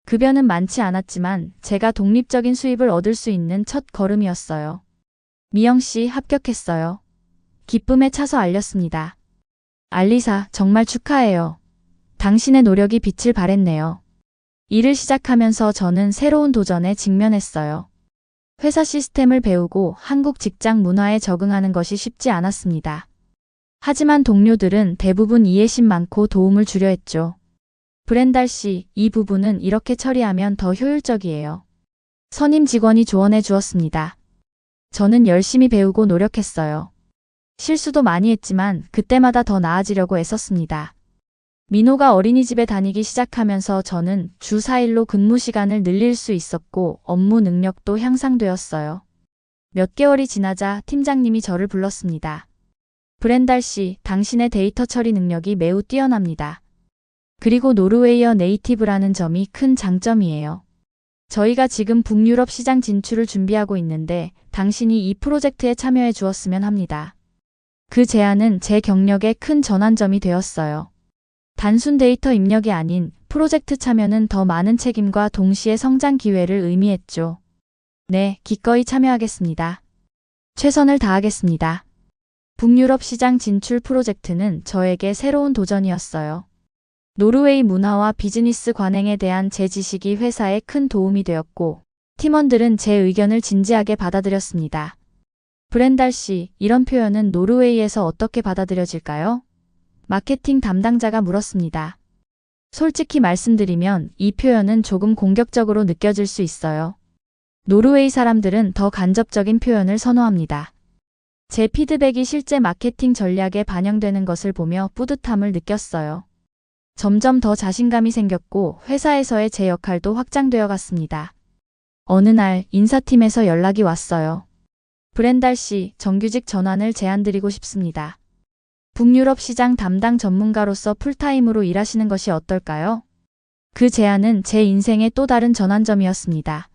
급여는 많지 않았지만 제가 독립적인 수입을 얻을 수 있는 첫 걸음이었어요. 미영 씨 합격했어요. 기쁨에 차서 알렸습니다. 알리사, 정말 축하해요. 당신의 노력이 빛을 발했네요. 일을 시작하면서 저는 새로운 도전에 직면했어요. 회사 시스템을 배우고 한국 직장 문화에 적응하는 것이 쉽지 않았습니다. 하지만 동료들은 대부분 이해심 많고 도움을 주려 했죠. 브렌달 씨, 이 부분은 이렇게 처리하면 더 효율적이에요. 선임 직원이 조언해 주었습니다. 저는 열심히 배우고 노력했어요. 실수도 많이 했지만 그때마다 더 나아지려고 애썼습니다. 민호가 어린이집에 다니기 시작하면서 저는 주 4일로 근무 시간을 늘릴 수 있었고 업무 능력도 향상되었어요. 몇 개월이 지나자 팀장님이 저를 불렀습니다. 브렌달 씨, 당신의 데이터 처리 능력이 매우 뛰어납니다. 그리고 노르웨이어 네이티브라는 점이 큰 장점이에요. 저희가 지금 북유럽 시장 진출을 준비하고 있는데 당신이 이 프로젝트에 참여해 주었으면 합니다. 그 제안은 제 경력의 큰 전환점이 되었어요. 단순 데이터 입력이 아닌 프로젝트 참여는 더 많은 책임과 동시에 성장 기회를 의미했죠. 네, 기꺼이 참여하겠습니다. 최선을 다하겠습니다. 북유럽 시장 진출 프로젝트는 저에게 새로운 도전이었어요. 노르웨이 문화와 비즈니스 관행에 대한 제 지식이 회사에 큰 도움이 되었고 팀원들은 제 의견을 진지하게 받아들였습니다. 브렌달 씨, 이런 표현은 노르웨이에서 어떻게 받아들여질까요? 마케팅 담당자가 물었습니다. 솔직히 말씀드리면 이 표현은 조금 공격적으로 느껴질 수 있어요. 노르웨이 사람들은 더 간접적인 표현을 선호합니다. 제 피드백이 실제 마케팅 전략에 반영되는 것을 보며 뿌듯함을 느꼈어요. 점점 더 자신감이 생겼고 회사에서의 제 역할도 확장되어 갔습니다. 어느 날 인사팀에서 연락이 왔어요. 브렌달 씨, 정규직 전환을 제안드리고 싶습니다. 북유럽 시장 담당 전문가로서 풀타임으로 일하시는 것이 어떨까요? 그 제안은 제 인생의 또 다른 전환점이었습니다.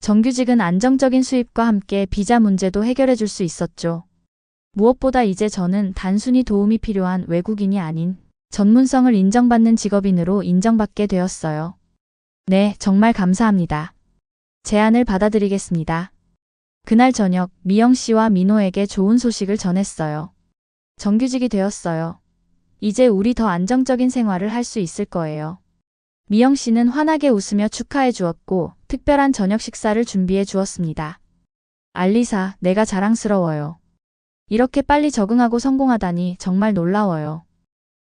정규직은 안정적인 수입과 함께 비자 문제도 해결해 줄 수 있었죠. 무엇보다 이제 저는 단순히 도움이 필요한 외국인이 아닌 전문성을 인정받는 직업인으로 인정받게 되었어요. 네, 정말 감사합니다. 제안을 받아들이겠습니다. 그날 저녁 미영 씨와 민호에게 좋은 소식을 전했어요. 정규직이 되었어요. 이제 우리 더 안정적인 생활을 할 수 있을 거예요. 미영 씨는 환하게 웃으며 축하해 주었고 특별한 저녁 식사를 준비해 주었습니다. 알리사, 내가 자랑스러워요. 이렇게 빨리 적응하고 성공하다니 정말 놀라워요.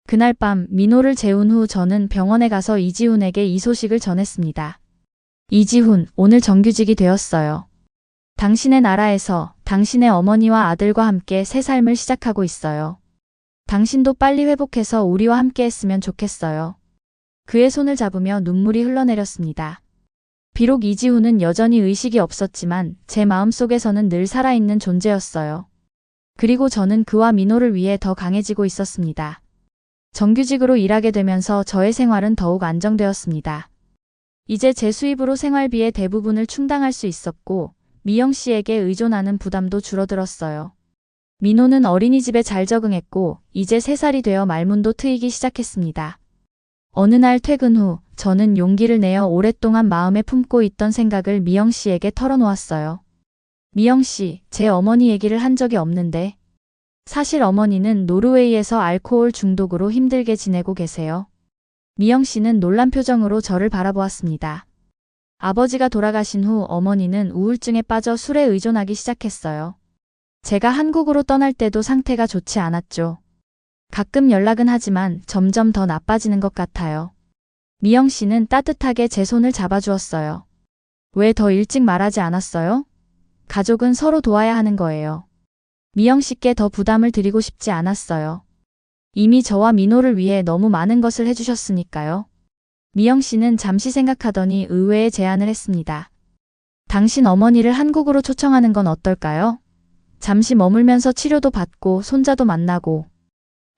그날 밤 민호를 재운 후 저는 병원에 가서 이지훈에게 이 소식을 전했습니다. 이지훈, 오늘 정규직이 되었어요. 당신의 나라에서 당신의 어머니와 아들과 함께 새 삶을 시작하고 있어요. 당신도 빨리 회복해서 우리와 함께 했으면 좋겠어요. 그의 손을 잡으며 눈물이 흘러내렸습니다. 비록 이지훈은 여전히 의식이 없었지만 제 마음속에서는 늘 살아있는 존재였어요. 그리고 저는 그와 민호를 위해 더 강해지고 있었습니다. 정규직으로 일하게 되면서 저의 생활은 더욱 안정되었습니다. 이제 제 수입으로 생활비의 대부분을 충당할 수 있었고 미영 씨에게 의존하는 부담도 줄어들었어요. 민호는 어린이집에 잘 적응했고 이제 3살이 되어 말문도 트이기 시작했습니다. 어느 날 퇴근 후 저는 용기를 내어 오랫동안 마음에 품고 있던 생각을 미영 씨에게 털어놓았어요. 미영 씨, 제 어머니 얘기를 한 적이 없는데 사실 어머니는 노르웨이에서 알코올 중독으로 힘들게 지내고 계세요. 미영 씨는 놀란 표정으로 저를 바라보았습니다. 아버지가 돌아가신 후 어머니는 우울증에 빠져 술에 의존하기 시작했어요. 제가 한국으로 떠날 때도 상태가 좋지 않았죠. 가끔 연락은 하지만 점점 더 나빠지는 것 같아요. 미영 씨는 따뜻하게 제 손을 잡아주었어요. 왜 더 일찍 말하지 않았어요? 가족은 서로 도와야 하는 거예요. 미영 씨께 더 부담을 드리고 싶지 않았어요. 이미 저와 민호를 위해 너무 많은 것을 해주셨으니까요. 미영 씨는 잠시 생각하더니 의외의 제안을 했습니다. 당신 어머니를 한국으로 초청하는 건 어떨까요? 잠시 머물면서 치료도 받고 손자도 만나고.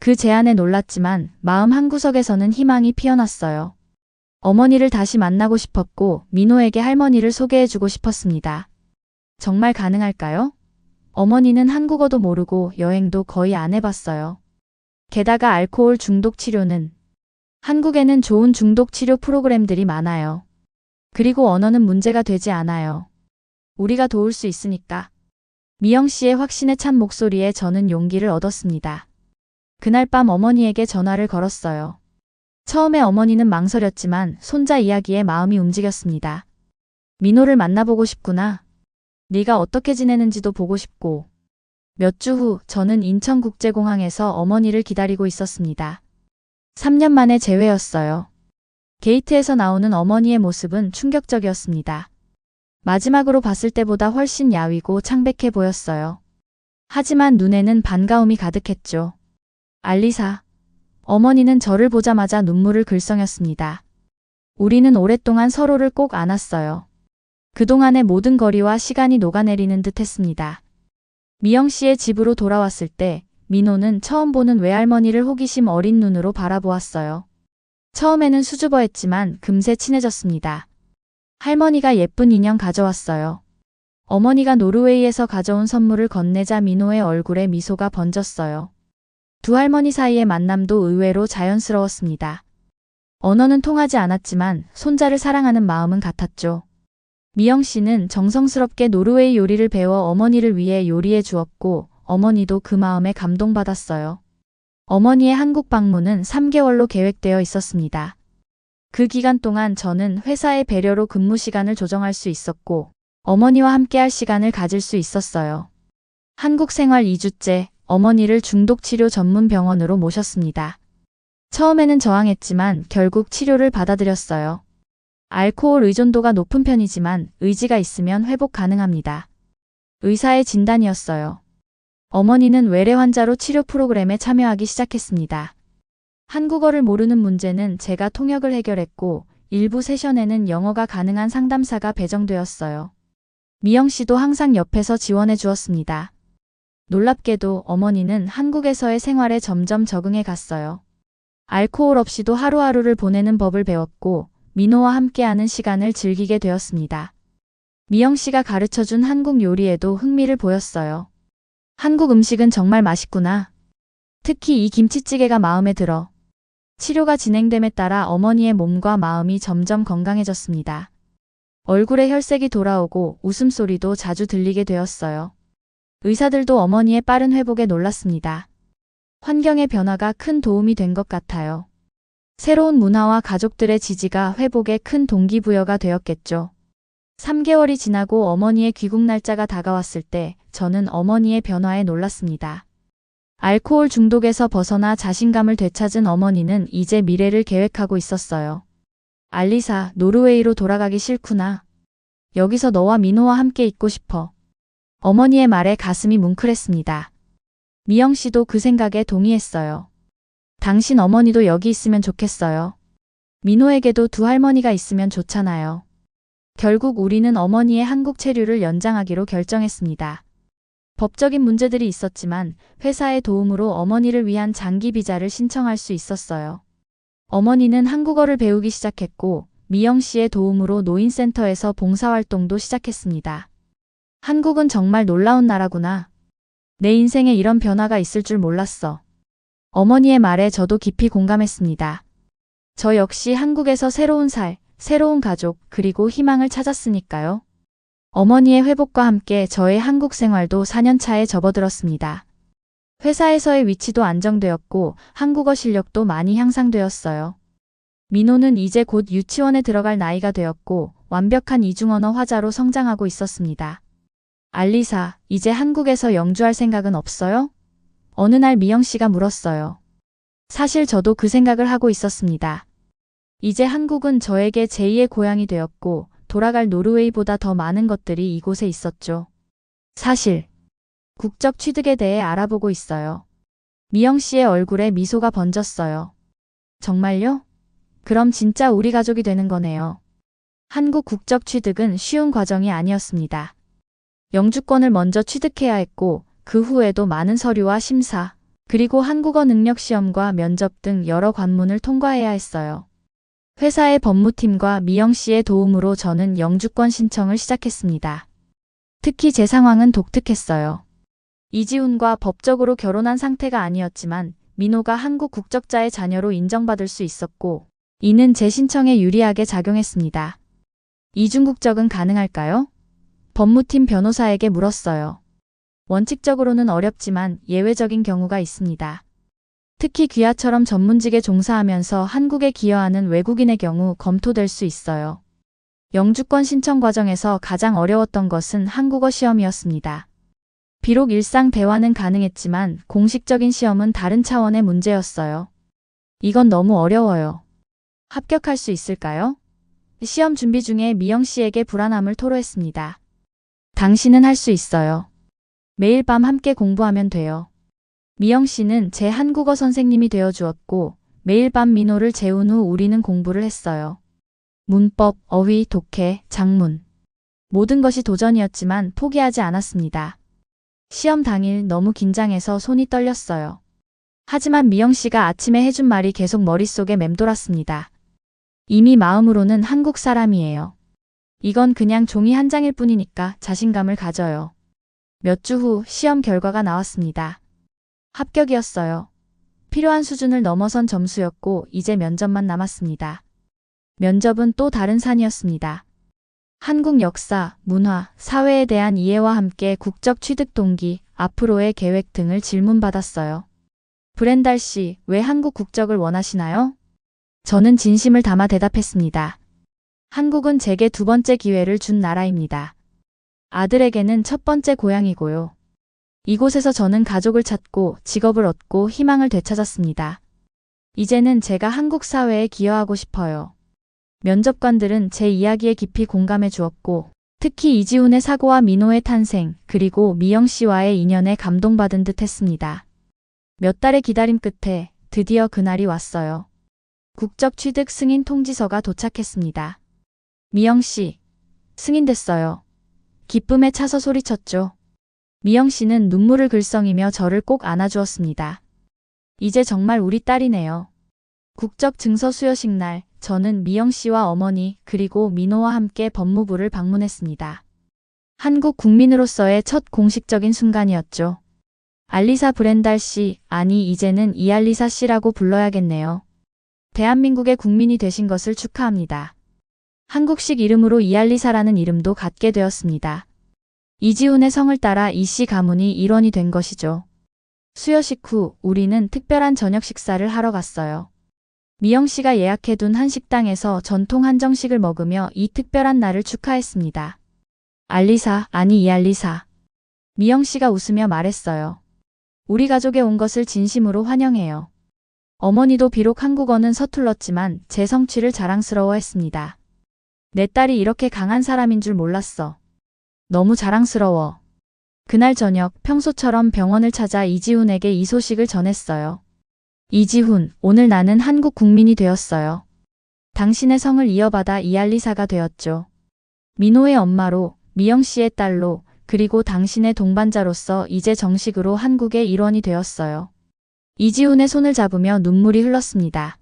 그 제안에 놀랐지만 마음 한구석에서는 희망이 피어났어요. 어머니를 다시 만나고 싶었고 민호에게 할머니를 소개해주고 싶었습니다. 정말 가능할까요? 어머니는 한국어도 모르고 여행도 거의 안 해봤어요. 게다가 알코올 중독 치료는 한국에는 좋은 중독 치료 프로그램들이 많아요. 그리고 언어는 문제가 되지 않아요. 우리가 도울 수 있으니까. 미영 씨의 확신에 찬 목소리에 저는 용기를 얻었습니다. 그날 밤 어머니에게 전화를 걸었어요. 처음에 어머니는 망설였지만 손자 이야기에 마음이 움직였습니다. 민호를 만나보고 싶구나. 네가 어떻게 지내는지도 보고 싶고. 몇 주 후 저는 인천국제공항에서 어머니를 기다리고 있었습니다. 3년 만에 재회였어요. 게이트에서 나오는 어머니의 모습은 충격적이었습니다. 마지막으로 봤을 때보다 훨씬 야위고 창백해 보였어요. 하지만 눈에는 반가움이 가득했죠. 알리사. 어머니는 저를 보자마자 눈물을 글썽였습니다. 우리는 오랫동안 서로를 꼭 안았어요. 그동안의 모든 거리와 시간이 녹아내리는 듯 했습니다. 미영 씨의 집으로 돌아왔을 때 민호는 처음 보는 외할머니를 호기심 어린 눈으로 바라보았어요. 처음에는 수줍어했지만 금세 친해졌습니다. 할머니가 예쁜 인형 가져왔어요. 어머니가 노르웨이에서 가져온 선물을 건네자 민호의 얼굴에 미소가 번졌어요. 두 할머니 사이의 만남도 의외로 자연스러웠습니다. 언어는 통하지 않았지만 손자를 사랑하는 마음은 같았죠. 미영 씨는 정성스럽게 노르웨이 요리를 배워 어머니를 위해 요리해 주었고 어머니도 그 마음에 감동받았어요. 어머니의 한국 방문은 3개월로 계획되어 있었습니다. 그 기간 동안 저는 회사의 배려로 근무 시간을 조정할 수 있었고 어머니와 함께할 시간을 가질 수 있었어요. 한국 생활 2주째 어머니를 중독치료 전문 병원으로 모셨습니다. 처음에는 저항했지만 결국 치료를 받아들였어요. 알코올 의존도가 높은 편이지만 의지가 있으면 회복 가능합니다. 의사의 진단이었어요. 어머니는 외래 환자로 치료 프로그램에 참여하기 시작했습니다. 한국어를 모르는 문제는 제가 통역을 해결했고 일부 세션에는 영어가 가능한 상담사가 배정되었어요. 미영 씨도 항상 옆에서 지원해 주었습니다. 놀랍게도 어머니는 한국에서의 생활에 점점 적응해 갔어요. 알코올 없이도 하루하루를 보내는 법을 배웠고 민호와 함께하는 시간을 즐기게 되었습니다. 미영 씨가 가르쳐준 한국 요리에도 흥미를 보였어요. 한국 음식은 정말 맛있구나. 특히 이 김치찌개가 마음에 들어. 치료가 진행됨에 따라 어머니의 몸과 마음이 점점 건강해졌습니다. 얼굴에 혈색이 돌아오고 웃음소리도 자주 들리게 되었어요. 의사들도 어머니의 빠른 회복에 놀랐습니다. 환경의 변화가 큰 도움이 된 것 같아요. 새로운 문화와 가족들의 지지가 회복에 큰 동기부여가 되었겠죠. 3개월이 지나고 어머니의 귀국 날짜가 다가왔을 때 저는 어머니의 변화에 놀랐습니다. 알코올 중독에서 벗어나 자신감을 되찾은 어머니는 이제 미래를 계획하고 있었어요. 알리사, 노르웨이로 돌아가기 싫구나. 여기서 너와 민호와 함께 있고 싶어. 어머니의 말에 가슴이 뭉클했습니다. 미영 씨도 그 생각에 동의했어요. 당신 어머니도 여기 있으면 좋겠어요. 민호에게도 두 할머니가 있으면 좋잖아요. 결국 우리는 어머니의 한국 체류를 연장하기로 결정했습니다. 법적인 문제들이 있었지만 회사의 도움으로 어머니를 위한 장기 비자를 신청할 수 있었어요. 어머니는 한국어를 배우기 시작했고 미영 씨의 도움으로 노인센터에서 봉사활동도 시작했습니다. 한국은 정말 놀라운 나라구나. 내 인생에 이런 변화가 있을 줄 몰랐어. 어머니의 말에 저도 깊이 공감했습니다. 저 역시 한국에서 새로운 살, 새로운 가족, 그리고 희망을 찾았으니까요. 어머니의 회복과 함께 저의 한국 생활도 4년 차에 접어들었습니다. 회사에서의 위치도 안정되었고 한국어 실력도 많이 향상되었어요. 민호는 이제 곧 유치원에 들어갈 나이가 되었고 완벽한 이중언어 화자로 성장하고 있었습니다. 알리사, 이제 한국에서 영주할 생각은 없어요? 어느 날 미영 씨가 물었어요. 사실 저도 그 생각을 하고 있었습니다. 이제 한국은 저에게 제2의 고향이 되었고 돌아갈 노르웨이보다 더 많은 것들이 이곳에 있었죠. 사실 국적 취득에 대해 알아보고 있어요. 미영 씨의 얼굴에 미소가 번졌어요. 정말요? 그럼 진짜 우리 가족이 되는 거네요. 한국 국적 취득은 쉬운 과정이 아니었습니다. 영주권을 먼저 취득해야 했고 그 후에도 많은 서류와 심사, 그리고 한국어 능력 시험과 면접 등 여러 관문을 통과해야 했어요. 회사의 법무팀과 미영 씨의 도움으로 저는 영주권 신청을 시작했습니다. 특히 제 상황은 독특했어요. 이지훈과 법적으로 결혼한 상태가 아니었지만 민호가 한국 국적자의 자녀로 인정받을 수 있었고 이는 제 신청에 유리하게 작용했습니다. 이중국적은 가능할까요? 법무팀 변호사에게 물었어요. 원칙적으로는 어렵지만 예외적인 경우가 있습니다. 특히 귀하처럼 전문직에 종사하면서 한국에 기여하는 외국인의 경우 검토될 수 있어요. 영주권 신청 과정에서 가장 어려웠던 것은 한국어 시험이었습니다. 비록 일상 대화는 가능했지만 공식적인 시험은 다른 차원의 문제였어요. 이건 너무 어려워요. 합격할 수 있을까요? 시험 준비 중에 미영 씨에게 불안함을 토로했습니다. 당신은 할 수 있어요. 매일 밤 함께 공부하면 돼요. 미영 씨는 제 한국어 선생님이 되어주었고 매일 밤 민호를 재운 후 우리는 공부를 했어요. 문법, 어휘, 독해, 작문. 모든 것이 도전이었지만 포기하지 않았습니다. 시험 당일 너무 긴장해서 손이 떨렸어요. 하지만 미영 씨가 아침에 해준 말이 계속 머릿속에 맴돌았습니다. 이미 마음으로는 한국 사람이에요. 이건 그냥 종이 한 장일 뿐이니까 자신감을 가져요. 몇 주 후 시험 결과가 나왔습니다. 합격이었어요. 필요한 수준을 넘어선 점수였고 이제 면접만 남았습니다. 면접은 또 다른 산이었습니다. 한국 역사, 문화, 사회에 대한 이해와 함께 국적 취득 동기, 앞으로의 계획 등을 질문받았어요. 브렌달 씨, 왜 한국 국적을 원하시나요? 저는 진심을 담아 대답했습니다. 한국은 제게 두 번째 기회를 준 나라입니다. 아들에게는 첫 번째 고향이고요. 이곳에서 저는 가족을 찾고 직업을 얻고 희망을 되찾았습니다. 이제는 제가 한국 사회에 기여하고 싶어요. 면접관들은 제 이야기에 깊이 공감해 주었고 특히 이지훈의 사고와 민호의 탄생 그리고 미영 씨와의 인연에 감동받은 듯 했습니다. 몇 달의 기다림 끝에 드디어 그날이 왔어요. 국적 취득 승인 통지서가 도착했습니다. 미영 씨, 승인됐어요. 기쁨에 차서 소리쳤죠. 미영 씨는 눈물을 글썽이며 저를 꼭 안아주었습니다. 이제 정말 우리 딸이네요. 국적 증서 수여식 날, 저는 미영 씨와 어머니 그리고 민호와 함께 법무부를 방문했습니다. 한국 국민으로서의 첫 공식적인 순간이었죠. 알리사 브렌달 씨, 아니 이제는 이알리사 씨라고 불러야겠네요. 대한민국의 국민이 되신 것을 축하합니다. 한국식 이름으로 이알리사라는 이름도 갖게 되었습니다. 이지훈의 성을 따라 이씨 가문이 일원이 된 것이죠. 수여식 후 우리는 특별한 저녁 식사를 하러 갔어요. 미영 씨가 예약해둔 한 식당에서 전통 한정식을 먹으며 이 특별한 날을 축하했습니다. 알리사, 아니 이알리사. 미영 씨가 웃으며 말했어요. 우리 가족에 온 것을 진심으로 환영해요. 어머니도 비록 한국어는 서툴렀지만 제 성취를 자랑스러워했습니다. 내 딸이 이렇게 강한 사람인 줄 몰랐어. 너무 자랑스러워. 그날 저녁 평소처럼 병원을 찾아 이지훈에게 이 소식을 전했어요. 이지훈, 오늘 나는 한국 국민이 되었어요. 당신의 성을 이어받아 이알리사가 되었죠. 민호의 엄마로, 미영 씨의 딸로, 그리고 당신의 동반자로서 이제 정식으로 한국의 일원이 되었어요. 이지훈의 손을 잡으며 눈물이 흘렀습니다.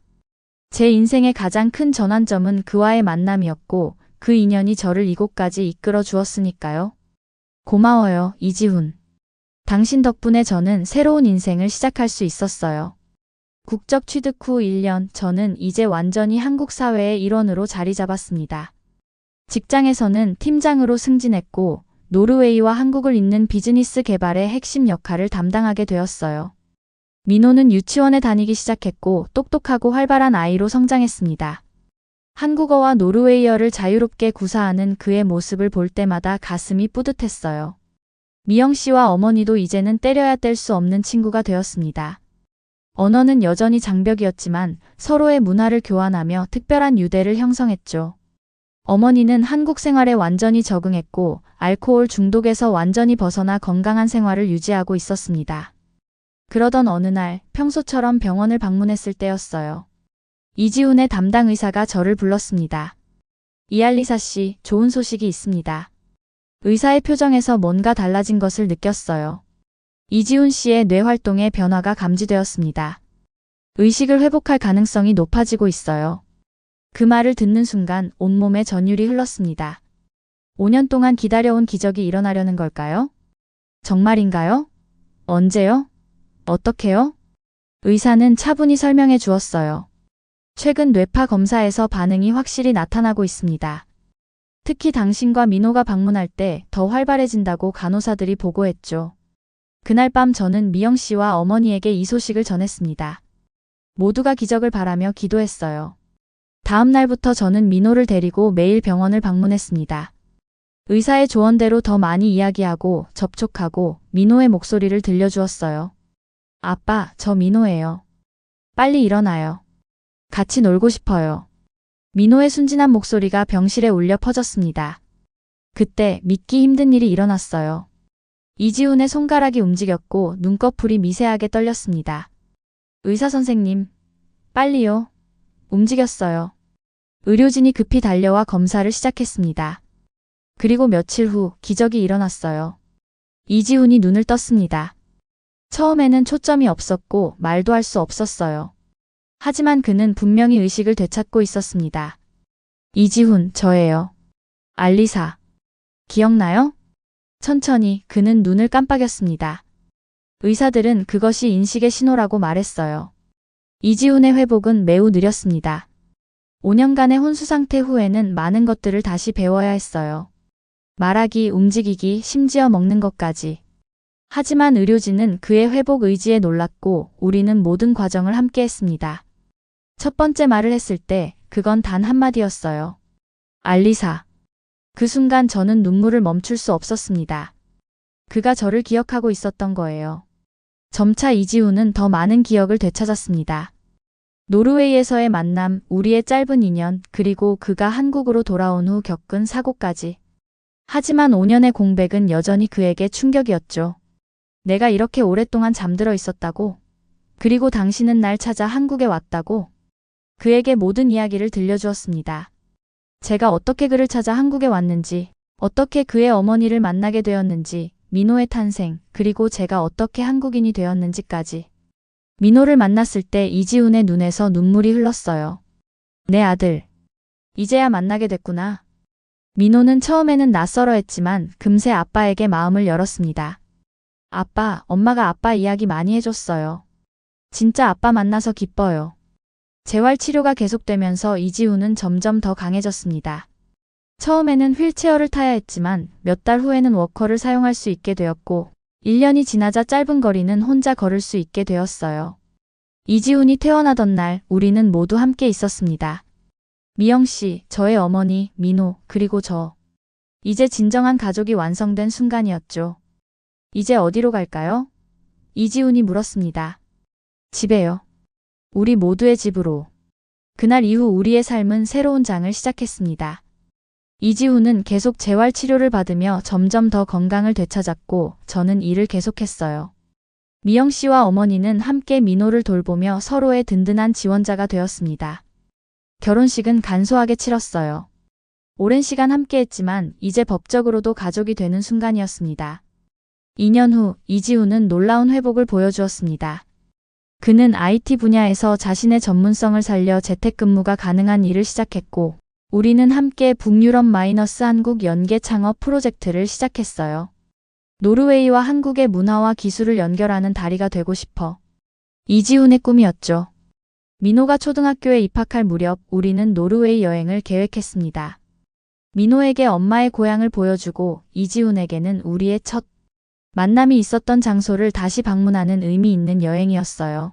제 인생의 가장 큰 전환점은 그와의 만남이었고 그 인연이 저를 이곳까지 이끌어 주었으니까요. 고마워요, 이지훈. 당신 덕분에 저는 새로운 인생을 시작할 수 있었어요. 국적 취득 후 1년 저는 이제 완전히 한국 사회의 일원으로 자리 잡았습니다. 직장에서는 팀장으로 승진했고 노르웨이와 한국을 잇는 비즈니스 개발의 핵심 역할을 담당하게 되었어요. 민호는 유치원에 다니기 시작했고 똑똑하고 활발한 아이로 성장했습니다. 한국어와 노르웨이어를 자유롭게 구사하는 그의 모습을 볼 때마다 가슴이 뿌듯했어요. 미영 씨와 어머니도 이제는 때려야 뗄 수 없는 친구가 되었습니다. 언어는 여전히 장벽이었지만 서로의 문화를 교환하며 특별한 유대를 형성했죠. 어머니는 한국 생활에 완전히 적응했고 알코올 중독에서 완전히 벗어나 건강한 생활을 유지하고 있었습니다. 그러던 어느 날 평소처럼 병원을 방문했을 때였어요. 이지훈의 담당 의사가 저를 불렀습니다. 이알리사 씨, 좋은 소식이 있습니다. 의사의 표정에서 뭔가 달라진 것을 느꼈어요. 이지훈 씨의 뇌 활동에 변화가 감지되었습니다. 의식을 회복할 가능성이 높아지고 있어요. 그 말을 듣는 순간 온몸에 전율이 흘렀습니다. 5년 동안 기다려온 기적이 일어나려는 걸까요? 정말인가요? 언제요? 어떻게요? 의사는 차분히 설명해 주었어요. 최근 뇌파 검사에서 반응이 확실히 나타나고 있습니다. 특히 당신과 민호가 방문할 때 더 활발해진다고 간호사들이 보고했죠. 그날 밤 저는 미영 씨와 어머니에게 이 소식을 전했습니다. 모두가 기적을 바라며 기도했어요. 다음 날부터 저는 민호를 데리고 매일 병원을 방문했습니다. 의사의 조언대로 더 많이 이야기하고 접촉하고 민호의 목소리를 들려주었어요. 아빠, 저 민호예요. 빨리 일어나요. 같이 놀고 싶어요. 민호의 순진한 목소리가 병실에 울려 퍼졌습니다. 그때 믿기 힘든 일이 일어났어요. 이지훈의 손가락이 움직였고 눈꺼풀이 미세하게 떨렸습니다. 의사 선생님, 빨리요. 움직였어요. 의료진이 급히 달려와 검사를 시작했습니다. 그리고 며칠 후 기적이 일어났어요. 이지훈이 눈을 떴습니다. 처음에는 초점이 없었고 말도 할 수 없었어요. 하지만 그는 분명히 의식을 되찾고 있었습니다. 이지훈, 저예요. 알리사. 기억나요? 천천히 그는 눈을 깜빡였습니다. 의사들은 그것이 인식의 신호라고 말했어요. 이지훈의 회복은 매우 느렸습니다. 5년간의 혼수 상태 후에는 많은 것들을 다시 배워야 했어요. 말하기, 움직이기, 심지어 먹는 것까지. 하지만 의료진은 그의 회복 의지에 놀랐고 우리는 모든 과정을 함께 했습니다. 첫 번째 말을 했을 때 그건 단 한마디였어요. 알리사. 그 순간 저는 눈물을 멈출 수 없었습니다. 그가 저를 기억하고 있었던 거예요. 점차 이지훈은 더 많은 기억을 되찾았습니다. 노르웨이에서의 만남, 우리의 짧은 인연, 그리고 그가 한국으로 돌아온 후 겪은 사고까지. 하지만 5년의 공백은 여전히 그에게 충격이었죠. 내가 이렇게 오랫동안 잠들어 있었다고? 그리고 당신은 날 찾아 한국에 왔다고? 그에게 모든 이야기를 들려주었습니다. 제가 어떻게 그를 찾아 한국에 왔는지, 어떻게 그의 어머니를 만나게 되었는지, 민호의 탄생, 그리고 제가 어떻게 한국인이 되었는지까지. 민호를 만났을 때 이지훈의 눈에서 눈물이 흘렀어요. 내 아들. 이제야 만나게 됐구나. 민호는 처음에는 낯설어했지만 금세 아빠에게 마음을 열었습니다. 아빠, 엄마가 아빠 이야기 많이 해줬어요. 진짜 아빠 만나서 기뻐요. 재활치료가 계속되면서 이지훈은 점점 더 강해졌습니다. 처음에는 휠체어를 타야 했지만 몇 달 후에는 워커를 사용할 수 있게 되었고 1년이 지나자 짧은 거리는 혼자 걸을 수 있게 되었어요. 이지훈이 퇴원하던 날 우리는 모두 함께 있었습니다. 미영 씨, 저의 어머니, 민호, 그리고 저. 이제 진정한 가족이 완성된 순간이었죠. 이제 어디로 갈까요? 이지훈이 물었습니다. 집에요. 우리 모두의 집으로. 그날 이후 우리의 삶은 새로운 장을 시작했습니다. 이지훈은 계속 재활치료를 받으며 점점 더 건강을 되찾았고 저는 일을 계속했어요. 미영 씨와 어머니는 함께 민호를 돌보며 서로의 든든한 지원자가 되었습니다. 결혼식은 간소하게 치렀어요. 오랜 시간 함께했지만 이제 법적으로도 가족이 되는 순간이었습니다. 2년 후 이지훈은 놀라운 회복을 보여주었습니다. 그는 IT 분야에서 자신의 전문성을 살려 재택근무가 가능한 일을 시작했고 우리는 함께 북유럽 마이너스 한국 연계 창업 프로젝트를 시작했어요. 노르웨이와 한국의 문화와 기술을 연결하는 다리가 되고 싶어. 이지훈의 꿈이었죠. 민호가 초등학교에 입학할 무렵 우리는 노르웨이 여행을 계획했습니다. 민호에게 엄마의 고향을 보여주고 이지훈에게는 우리의 첫 만남이 있었던 장소를 다시 방문하는 의미 있는 여행이었어요.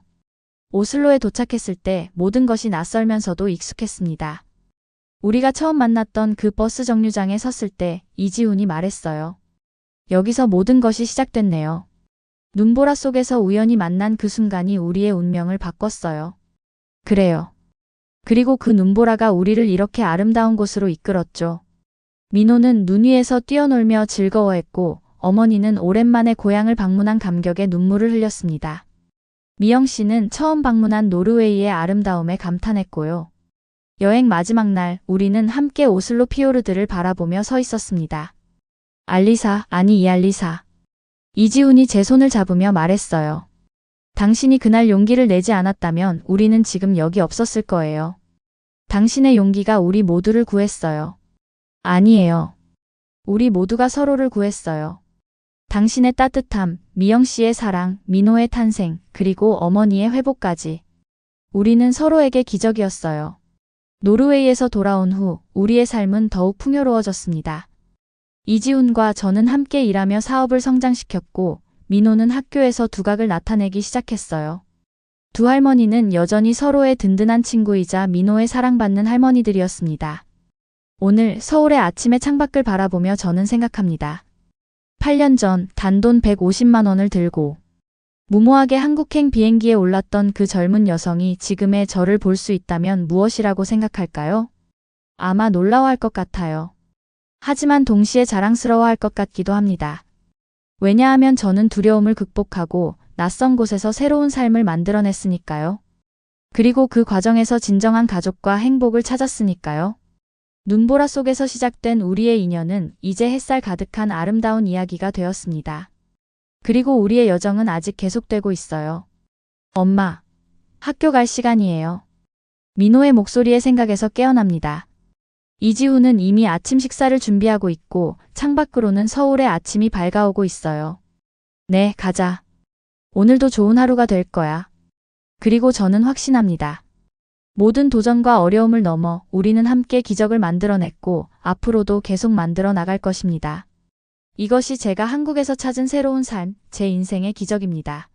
오슬로에 도착했을 때 모든 것이 낯설면서도 익숙했습니다. 우리가 처음 만났던 그 버스 정류장에 섰을 때 이지훈이 말했어요. 여기서 모든 것이 시작됐네요. 눈보라 속에서 우연히 만난 그 순간이 우리의 운명을 바꿨어요. 그래요. 그리고 그 눈보라가 우리를 이렇게 아름다운 곳으로 이끌었죠. 민호는 눈 위에서 뛰어놀며 즐거워했고 어머니는 오랜만에 고향을 방문한 감격에 눈물을 흘렸습니다. 미영 씨는 처음 방문한 노르웨이의 아름다움에 감탄했고요. 여행 마지막 날 우리는 함께 오슬로 피요르드를 바라보며 서 있었습니다. 알리사, 아니 이알리사. 이지훈이 제 손을 잡으며 말했어요. 당신이 그날 용기를 내지 않았다면 우리는 지금 여기 없었을 거예요. 당신의 용기가 우리 모두를 구했어요. 아니에요. 우리 모두가 서로를 구했어요. 당신의 따뜻함, 미영 씨의 사랑, 민호의 탄생, 그리고 어머니의 회복까지. 우리는 서로에게 기적이었어요. 노르웨이에서 돌아온 후 우리의 삶은 더욱 풍요로워졌습니다. 이지훈과 저는 함께 일하며 사업을 성장시켰고 민호는 학교에서 두각을 나타내기 시작했어요. 두 할머니는 여전히 서로의 든든한 친구이자 민호의 사랑받는 할머니들이었습니다. 오늘 서울의 아침의 창밖을 바라보며 저는 생각합니다. 8년 전 단돈 150만 원을 들고 무모하게 한국행 비행기에 올랐던 그 젊은 여성이 지금의 저를 볼 수 있다면 무엇이라고 생각할까요? 아마 놀라워할 것 같아요. 하지만 동시에 자랑스러워할 것 같기도 합니다. 왜냐하면 저는 두려움을 극복하고 낯선 곳에서 새로운 삶을 만들어냈으니까요. 그리고 그 과정에서 진정한 가족과 행복을 찾았으니까요. 눈보라 속에서 시작된 우리의 인연은 이제 햇살 가득한 아름다운 이야기가 되었습니다. 그리고 우리의 여정은 아직 계속되고 있어요. 엄마, 학교 갈 시간이에요. 민호의 목소리에 생각에서 깨어납니다. 이지훈은 이미 아침 식사를 준비하고 있고 창밖으로는 서울의 아침이 밝아오고 있어요. 네, 가자. 오늘도 좋은 하루가 될 거야. 그리고 저는 확신합니다. 모든 도전과 어려움을 넘어 우리는 함께 기적을 만들어냈고 앞으로도 계속 만들어 나갈 것입니다. 이것이 제가 한국에서 찾은 새로운 삶, 제 인생의 기적입니다.